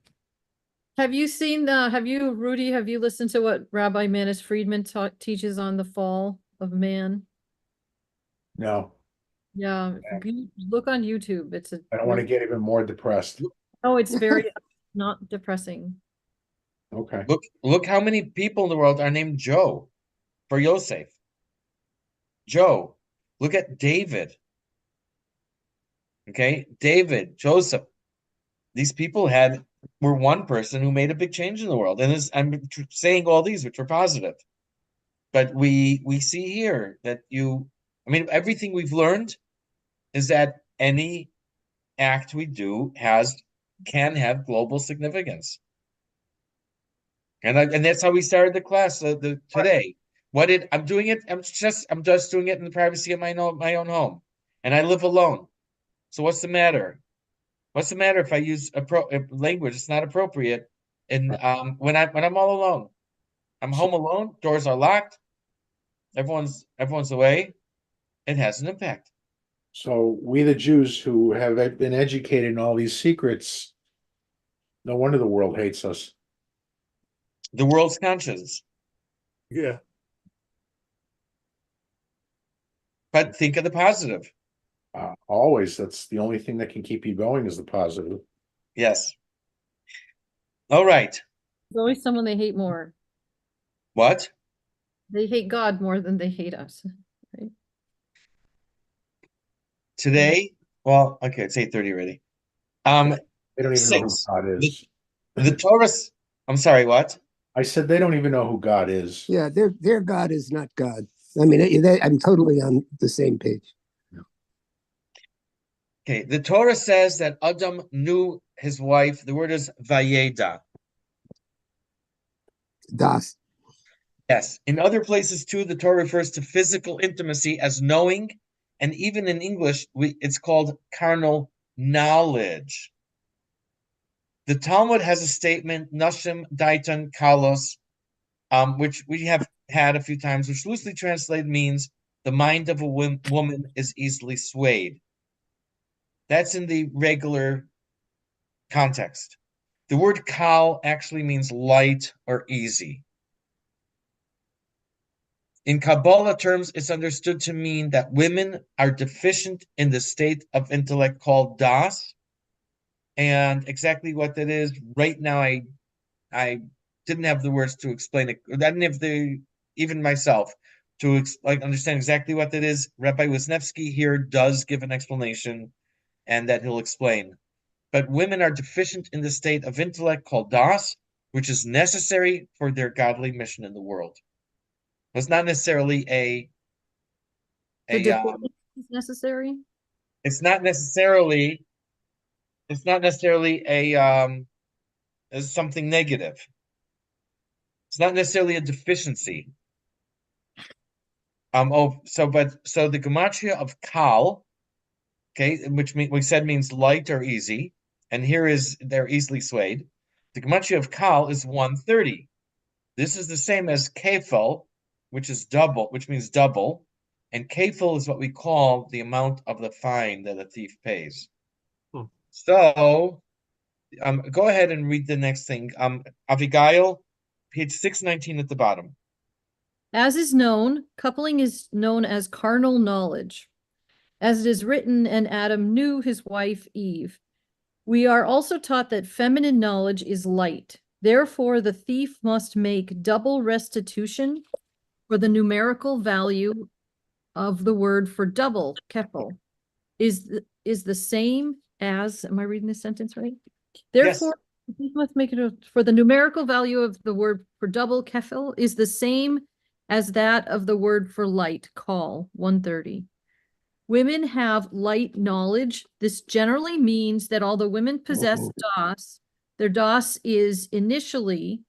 Rudy, have you listened to what Rabbi Manis Friedman teaches on the fall of man? No, Yeah, you look on YouTube. I don't want to get even more depressed. Oh, it's very not depressing. Okay. Look how many people in the world are named Joe for Yosef. Joe. Look at David. Okay, David, Joseph. These people were one person who made a big change in the world. And I'm saying all these which are positive. But we see here that everything we've learned is that any act we do can have global significance. And that's how we started the class today. I'm doing it? I'm just doing it in the privacy of my own home, and I live alone. So what's the matter? What's the matter if I use language that's not appropriate? And when I'm all alone, I'm home alone. Doors are locked. Everyone's away. It has an impact. So we, the Jews who have been educated in all these secrets, no wonder the world hates us. The world's conscious. yeah. But think of the positive. Always, that's the only thing that can keep you going is the positive. Yes. All right. There's always someone they hate more. What? They hate God more than they hate us. Right? Today, Well, okay, it's 8:30 already. They don't even know who 6. God The, is. the Torah. I'm sorry, what? I said they don't even know who God is. Yeah, their God is not God. I mean, I'm totally on the same page. Okay, the Torah says that Adam knew his wife. The word is vayeda. Das. Yes. In other places too, the Torah refers to physical intimacy as knowing, and even in English, it's called carnal knowledge. The Talmud has a statement, Nashim Daitan Kalos, which we have had a few times, which loosely translated means the mind of a woman is easily swayed. That's in the regular context. The word kal actually means light or easy. In Kabbalah terms, it's understood to mean that women are deficient in the state of intellect called das. And exactly what that is, right now, I didn't have the words to explain it. I didn't have even myself to understand exactly what that is. Rabbi Wisniewski here does give an explanation, and that he'll explain. But women are deficient in the state of intellect called das, which is necessary for their godly mission in the world. It's not necessarily The a deficiency is necessary. it's not necessarily as something negative. It's not necessarily a deficiency. So the gematria of kal, okay, which we said means light or easy, and here is they're easily swayed. The gematria of kal is 130. This is the same as kefel, which is double, which means double, and kefel is what we call the amount of the fine that a thief pays. Hmm. So, go ahead and read the next thing. Abigail, page 619 at the bottom. As is known, coupling is known as carnal knowledge. As it is written, and Adam knew his wife Eve. We are also taught that feminine knowledge is light. Therefore, the thief must make double restitution for the numerical value of the word for double, kefel, is the same as, am I reading this sentence right? Therefore, the thief must make it for the numerical value of the word for double, kefel, is the same as that of the word for light, call, 130. Women have light knowledge. This generally means that although women possess das, their das is initially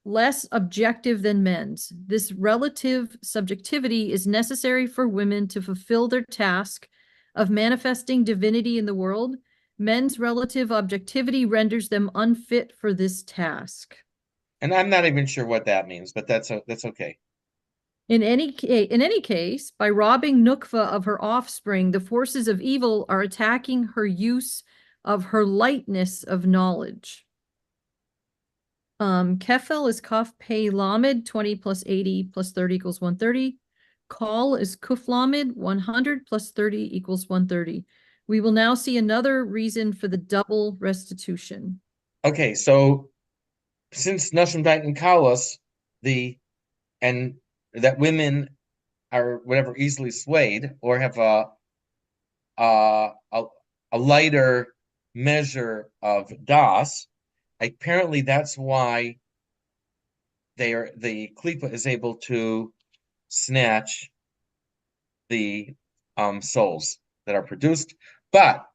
less objective than men's. This relative subjectivity is necessary for women to fulfill their task of manifesting divinity in the world. Men's relative objectivity renders them unfit for this task. And I'm not even sure what that means, but that's okay. In any case, by robbing Nukva of her offspring, the forces of evil are attacking her use of her lightness of knowledge. Kefel is Kaf Pei Lamed, 20 plus 80 plus 30 equals 130. Call is Kuf Lamed, 100 plus 30 equals 130. We will now see another reason for the double restitution. Okay, so since Nashim Daitan Kalos, and that women are whatever easily swayed or have a lighter measure of das, apparently that's why the klipa is able to snatch the souls that are produced. But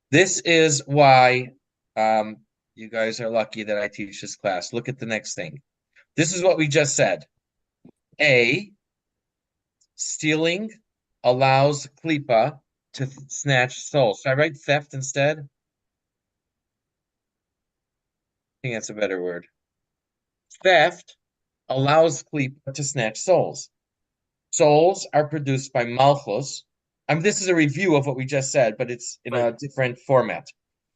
this is why you guys are lucky that I teach this class. Look at the next thing. This is what we just said. A, stealing allows klipa to snatch souls. Should I write theft instead? I think that's a better word. Theft allows klipa to snatch souls. Souls are produced by malchus. This is a review of what we just said, but it's in a different format.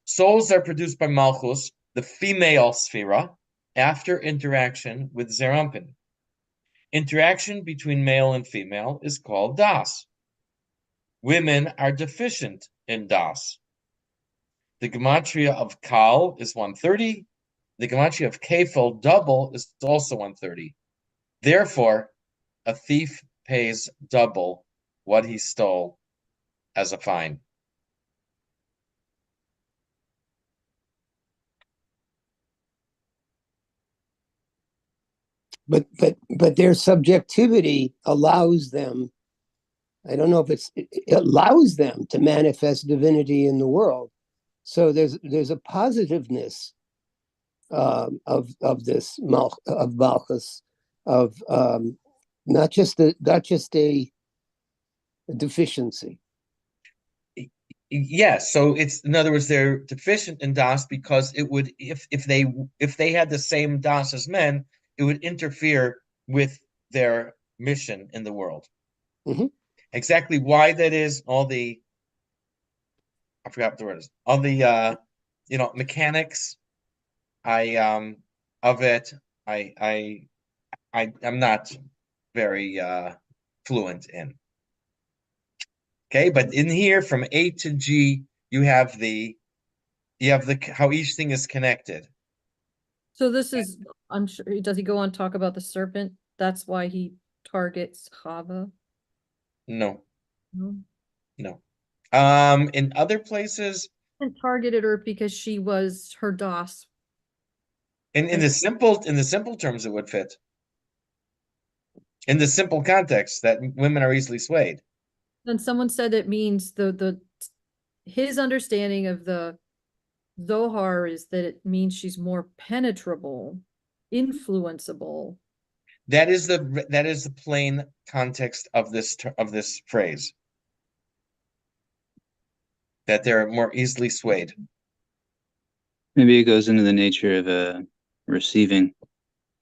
Souls are produced by malchus, the female sphera, after interaction with Zerampin. Interaction between male and female is called das. Women are deficient in das. The gematria of kal is 130. The gematria of kefel, double, is also 130. Therefore, a thief pays double what he stole as a fine. but their subjectivity allows them. I don't know if it allows them to manifest divinity in the world. So there's a positiveness of this of Malchus, of not just a deficiency. Yes, so it's, in other words, they're deficient in das because it would, if they had the same das as men, it would interfere with their mission in the world. Mhm. Exactly why that is, I forgot what the word is, all the mechanics of it, I'm not very fluent in. Okay, but in here from A to G, you have the how each thing is connected. So this is, I'm sure, does he go on to talk about the serpent? That's why he targets Chava? No, No. no. In other places, And targeted her because she was her DOS. in the simple terms, it would fit. In the simple context that women are easily swayed. Then someone said it means his understanding of the Zohar is that it means she's more penetrable, influenceable. That is the plain context of this phrase. That they're more easily swayed. Maybe it goes into the nature of receiving.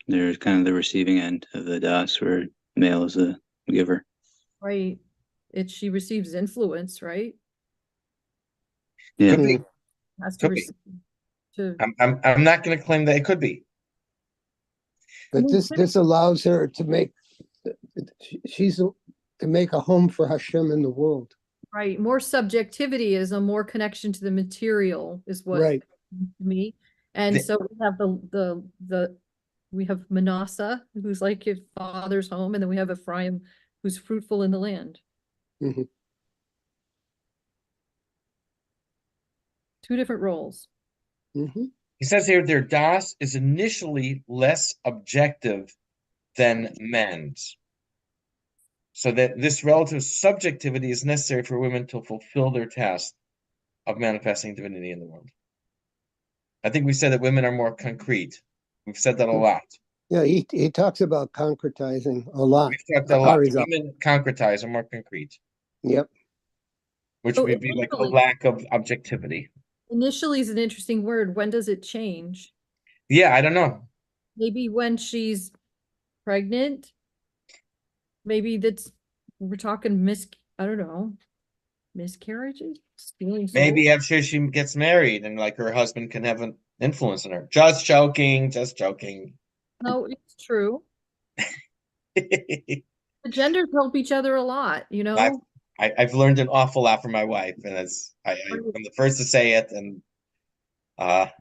There's kind of the receiving end of the das, where male is a giver. Right. She receives influence, right? Yeah. Could be. Has to Could be. receive to I'm not going to claim that it could be. But this allows her to make to make a home for Hashem in the world. right. More subjectivity is a more connection to the material is what Right. to me. And so we have we have Manasseh, who's like his father's home, and then we have Ephraim, who's fruitful in the land. Mhm. Two different roles. Mhm. He says here their das is initially less objective than men's. So that this relative subjectivity is necessary for women to fulfill their task of manifesting divinity in the world. I think we said that women are more concrete. We've said that a lot. Yeah, he talks about concretizing a lot. We've talked a lot. Arizal. Women concretize are more concrete, Yep. which So would be like a initially- lack of objectivity. Initially is an interesting word. When does it change? Yeah, I don't know. Maybe when she's pregnant. Maybe we're talking I don't know, miscarriages, stealing souls. Maybe after she gets married and like her husband can have an influence on her. Just joking, just joking. No, it's true. The genders help each other a lot, you know. I've learned an awful lot from my wife, and I'm the first to say it, and I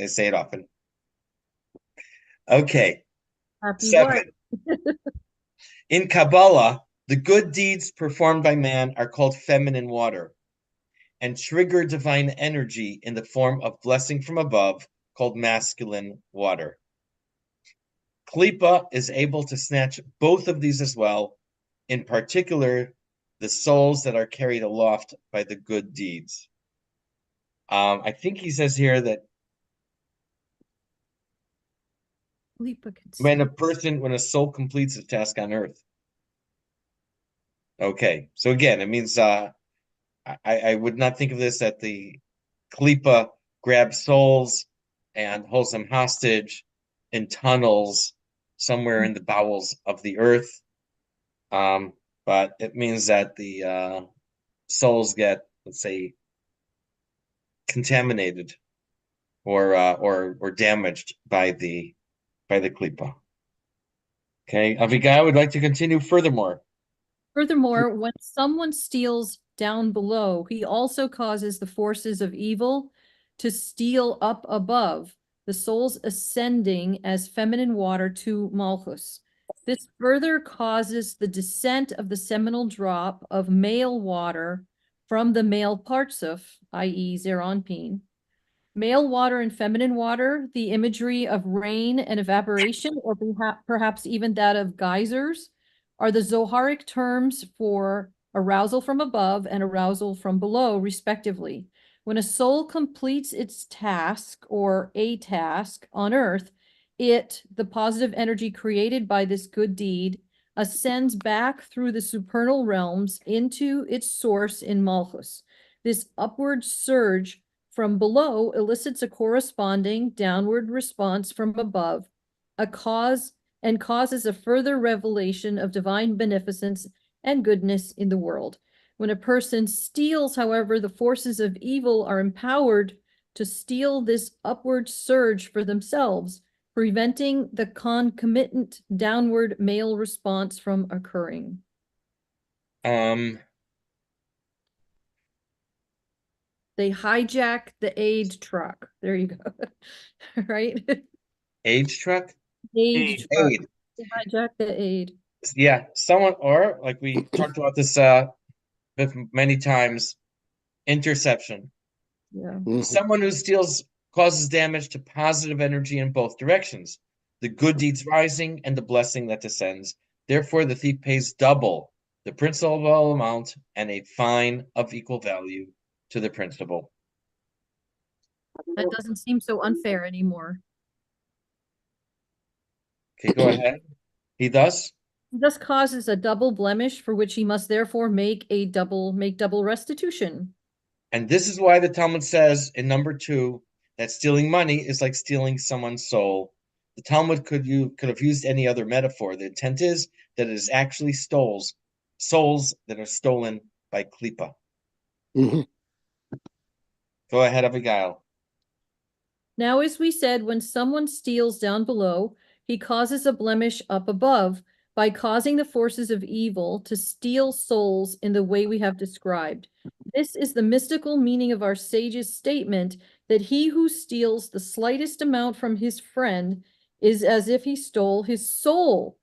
say it often. Okay. Happy 7. wife. In Kabbalah, the good deeds performed by man are called feminine water and trigger divine energy in the form of blessing from above called masculine water. Klipa is able to snatch both of these as well, in particular, the souls that are carried aloft by the good deeds. I think he says here that when a soul completes a task on earth. Okay, so again, it means I would not think of this that the Klipa grabs souls and holds them hostage in tunnels somewhere in the bowels of the earth. But it means that the souls get, let's say, contaminated or damaged by the Klipa. Okay, Avigai would like to continue furthermore. Furthermore, when someone steals down below, he also causes the forces of evil to steal up above, the souls ascending as feminine water to Malchus. This further causes the descent of the seminal drop of male water from the male partsuf, i.e. Zeranpin, Male water and feminine water, the imagery of rain and evaporation, or perhaps even that of geysers, are the Zoharic terms for arousal from above and arousal from below, respectively. When a soul completes its task or a task on earth, the positive energy created by this good deed, ascends back through the supernal realms into its source in Malchus. This upward surge from below elicits a corresponding downward response from above, and causes a further revelation of divine beneficence and goodness in the world. When a person steals, however, the forces of evil are empowered to steal this upward surge for themselves, preventing the concomitant downward male response from occurring. They hijack the aid truck. There you go. Right? Age truck? Aid truck. Aid. They hijack the aid. Yeah, someone, or like we talked about this many times, interception. Yeah. Someone who steals causes damage to positive energy in both directions. The good deeds rising and the blessing that descends. Therefore, the thief pays double the principal amount and a fine of equal value to the principal. That doesn't seem so unfair anymore. Okay, go ahead. He does. He thus causes a double blemish for which he must therefore make double restitution. And this is why the Talmud says in number 2 that stealing money is like stealing someone's soul. The Talmud could have used any other metaphor. The intent is that it is actually souls that are stolen by klipa. Go ahead, Abigail. Now, as we said, when someone steals down below, he causes a blemish up above by causing the forces of evil to steal souls in the way we have described. This is the mystical meaning of our sage's statement that he who steals the slightest amount from his friend is as if he stole his soul.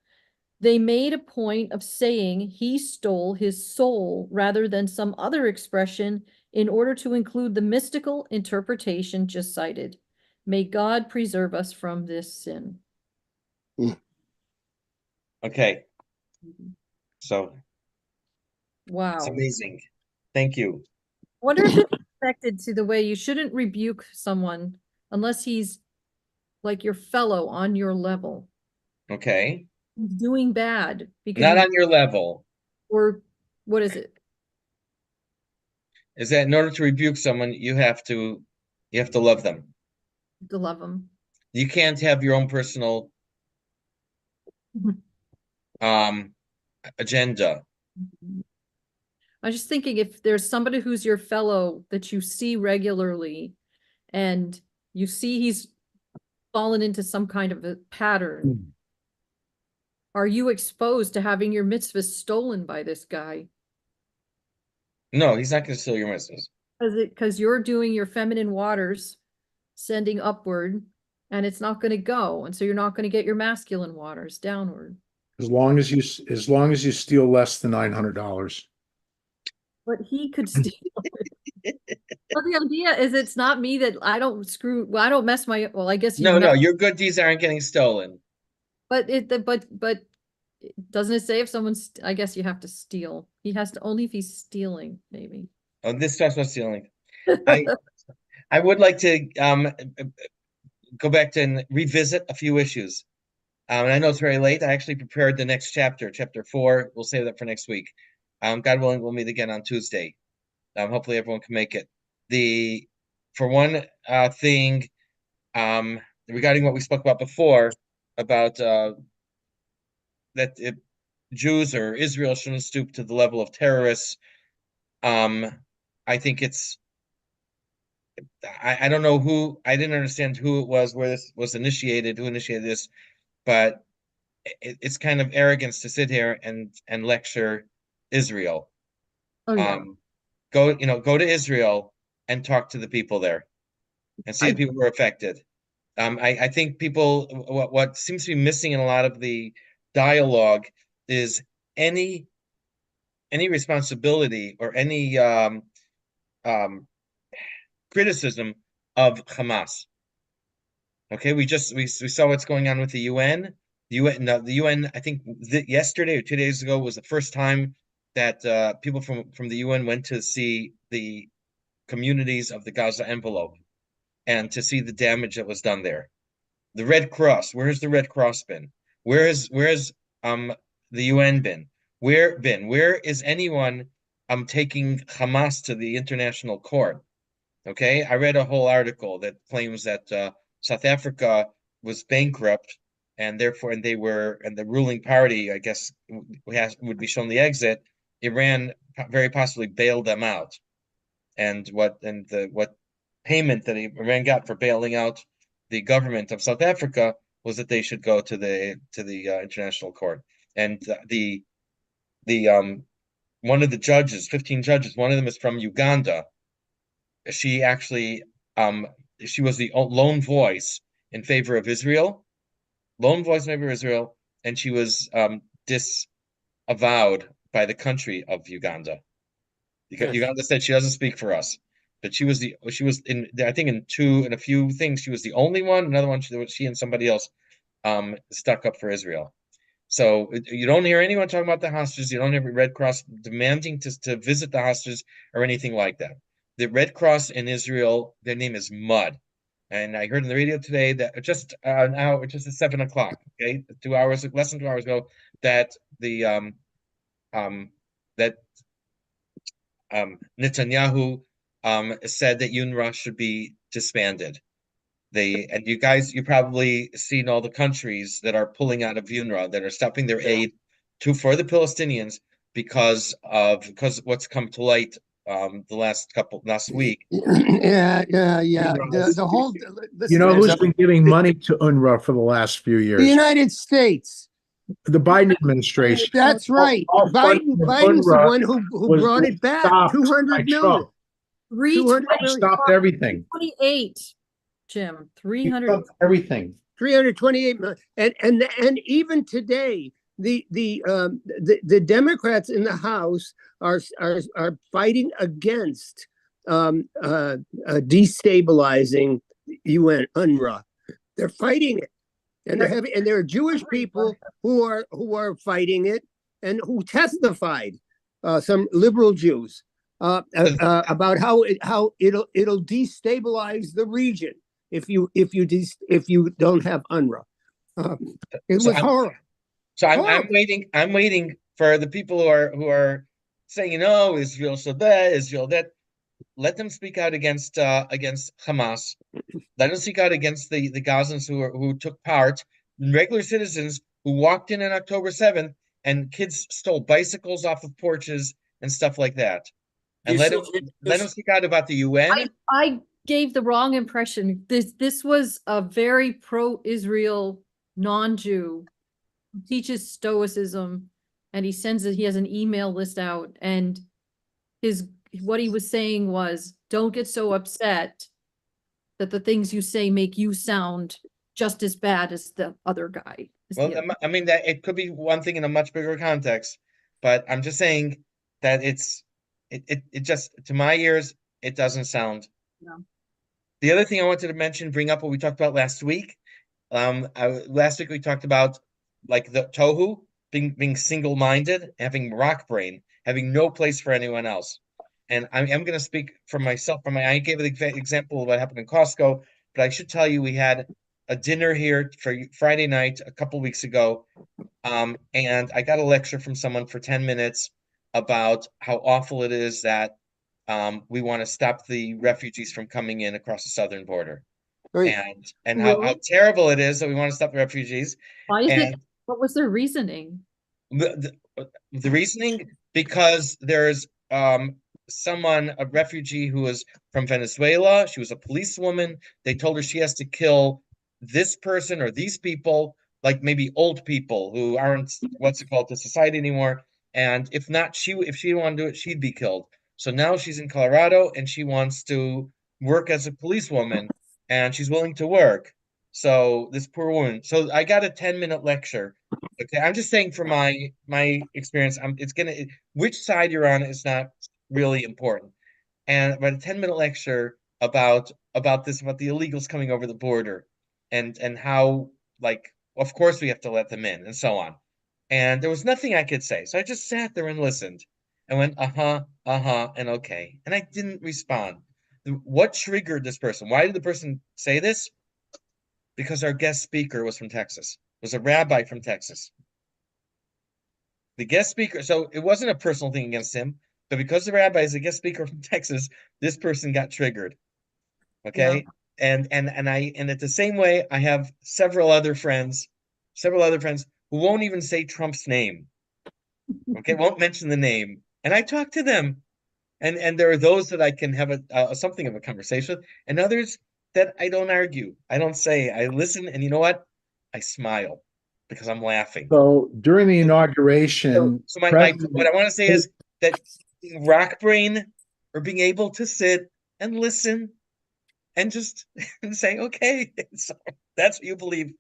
They made a point of saying he stole his soul rather than some other expression in order to include the mystical interpretation just cited. May God preserve us from this sin. Okay. So Wow. it's amazing. Thank you. Wonder if it's connected to the way you shouldn't rebuke someone unless he's like your fellow on your level. Okay. He's doing bad because Not on your level. or what is it? Is that in order to rebuke someone, you have to love them. To love him. You can't have your own personal agenda. I was just thinking if there's somebody who's your fellow that you see regularly and you see he's fallen into some kind of a pattern, are you exposed to having your mitzvahs stolen by this guy? No, he's not going to steal your mitzvahs. Because you're doing your feminine waters, sending upward, and it's not going to go. And so you're not going to get your masculine waters downward. As long as you steal less than $900. But he could steal it. But the idea is it's not me that I don't mess I guess you No, your good deeds aren't getting stolen. But doesn't it say if someone's, I guess you have to steal. He has to only if he's stealing, maybe. Oh, this talks about stealing. I would like to go back to and revisit a few issues. And I know it's very late. I actually prepared the next chapter 4. We'll save that for next week. God willing, we'll meet again on Tuesday. Hopefully everyone can make it. For one thing, regarding what we spoke about before, about that Jews or Israel shouldn't stoop to the level of terrorists. I think I don't know I didn't understand who it was, where this was initiated, who initiated this, but it's kind of arrogance to sit here and lecture Israel. Oh, yeah. Go to Israel and talk to the people there and see the people who are affected. I think what seems to be missing in a lot of the dialogue is any responsibility or any criticism of Hamas. Okay, we saw what's going on with the UN. The UN, I think yesterday or 2 days ago was the first time that people from the UN went to see the communities of the Gaza envelope and to see the damage that was done there. The Red Cross, where has the Red Cross been? Where has the UN been? Where is anyone taking Hamas to the international court? Okay, I read a whole article that claims that South Africa was bankrupt and therefore and the ruling party, I guess, would be shown the exit. Iran very possibly bailed them out, and what payment that Iran got for bailing out the government of South Africa was that they should go to the international court. And the one of the judges, 15 judges, one of them is from Uganda. She actually she was the lone voice in favor of Israel, and she was disavowed by the country of Uganda. Yes. Uganda said she doesn't speak for us, but she was in, I think, in a few things she was the only one. Another one, she and somebody else stuck up for Israel. So you don't hear anyone talking about the hostages. You don't hear Red Cross demanding to visit the hostages or anything like that. The Red Cross in Israel, their name is Mud. And I heard on the radio today that just now, just at 7 o'clock, okay, 2 hours, less than 2 hours ago, that the that Netanyahu said that UNRWA should be disbanded. And you probably seen all the countries that are pulling out of UNRWA, that are stopping their aid for the Palestinians because what's come to light last week. Yeah. The whole You know who's listen, been giving money to UNRWA for the last few the years? United States. The Biden administration. That's right. All funding of Biden's the UNRWA one who was brought it back. stopped 200 by million. Trump. 200 Trump million. stopped everything. 28, Jim. He 300. stopped everything. 328 million. And even today, the Democrats in the House are fighting against destabilizing UNRWA. They're fighting it, and there are Jewish people who are fighting it and who testified, some liberal Jews, about how it'll destabilize the region if you don't have UNRWA. It was horrible. So I'm waiting for the people who are saying, Israel so that, Israel that. Let them speak out against Hamas. Let them speak out against the Gazans who took part, regular citizens who walked in on October 7th, and kids stole bicycles off of porches and stuff like that. And let them speak out about the UN. I gave the wrong impression. This was a very pro-Israel non-Jew who teaches Stoicism, and he has an email list out, and what he was saying was, don't get so upset that the things you say make you sound just as bad as the other guy. Well, I mean, that it could be one thing in a much bigger context, but I'm just saying that it just, to my ears, it doesn't sound. No. The other thing I wanted to bring up what we talked about last week. Last week we talked about like the tohu being single-minded, having rock brain, having no place for anyone else. And I'm going to speak for myself. I gave the example of what happened in Costco, but I should tell you we had a dinner here for Friday night a couple weeks ago, and I got a lecture from someone for 10 minutes about how awful it is that we want to stop the refugees from coming in across the southern border, Right. and how terrible it is that we want to stop the refugees. Why is it? What was their reasoning? The reasoning, because there's a refugee who was from Venezuela. She was a policewoman. They told her she has to kill this person or these people, like maybe old people who aren't to society anymore. And if she didn't want to do it, she'd be killed. So now she's in Colorado and she wants to work as a policewoman, and she's willing to work. So this poor woman. So I got a 10-minute lecture. Okay, I'm just saying from my experience, which side you're on is not really important. And about a 10-minute lecture about this, about the illegals coming over the border, and how, like, of course we have to let them in and so on. And there was nothing I could say. So I just sat there and listened and went, and okay. And I didn't respond. What triggered this person? Why did the person say this? Because our guest speaker was from Texas, was a rabbi from Texas. The guest speaker, so it wasn't a personal thing against him, but because the rabbi is a guest speaker from Texas, this person got triggered. Okay. Yeah. And at the same way, I have several other friends who won't even say Trump's name. Okay, won't mention the name. And I talk to them. And there are those that I can have something of a conversation with, and others that I don't argue. I don't say, I listen, and you know what? I smile because I'm laughing. So during the inauguration, so what I want to say is that rock brain, or being able to sit and listen and just say, okay, so that's what you believe.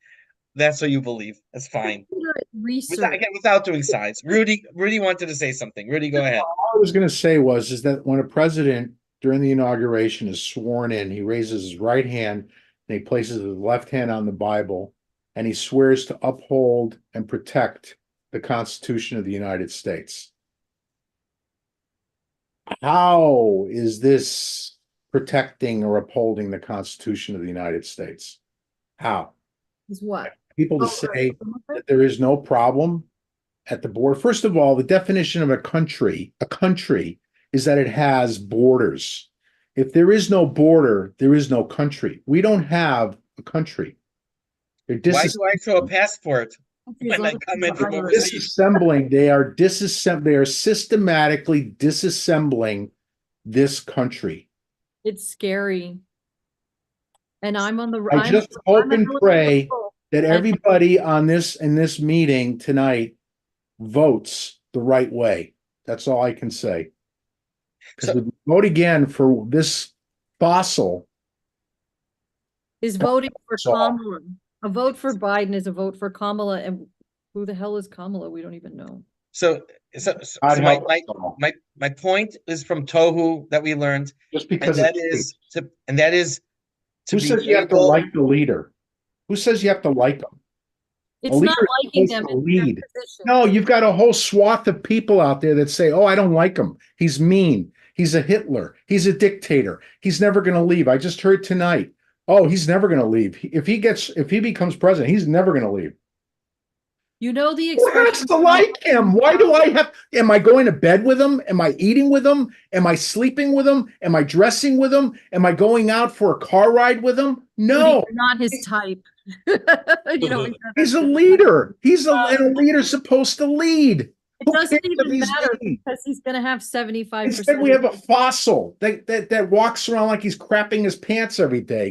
That's what you believe. That's fine. Without doing sides. Rudy wanted to say something. Rudy, go ahead. All I was going to say is that when a president during the inauguration is sworn in, he raises his right hand and he places his left hand on the Bible, and he swears to uphold and protect the Constitution of the United States. How is this protecting or upholding the Constitution of the United States? How? Is what? People to say that there is no problem at the border. First of all, the definition of a country is that it has borders. If there is no border, there is no country. We don't have a country. Why do I show a passport when I come in from overseas? They are systematically disassembling this country. It's scary. And I'm on the. I just hope and pray that everybody in this meeting tonight votes the right way. That's all I can say. Because we vote again for this fossil. Is voting for Kamala. A vote for Biden is a vote for Kamala, and who the hell is Kamala? We don't even know. So my point is from Tohu that we learned, just because that is who says you have to like the leader? Who says you have to like them? It's not liking them. Lead. No, you've got a whole swath of people out there that say, "Oh, I don't like him. He's mean. He's a Hitler. He's a dictator. He's never going to leave." I just heard tonight. Oh, he's never going to leave. If he becomes president, he's never going to leave. You know the expression. Who has to like him? Why do I have? Am I going to bed with him? Am I eating with him? Am I sleeping with him? Am I dressing with him? Am I going out for a car ride with him? No, you're not his type. He's a leader. And a leader's supposed to lead. It doesn't even matter because he's going to have 75%. Instead, we have a fossil that walks around like he's crapping his pants every day.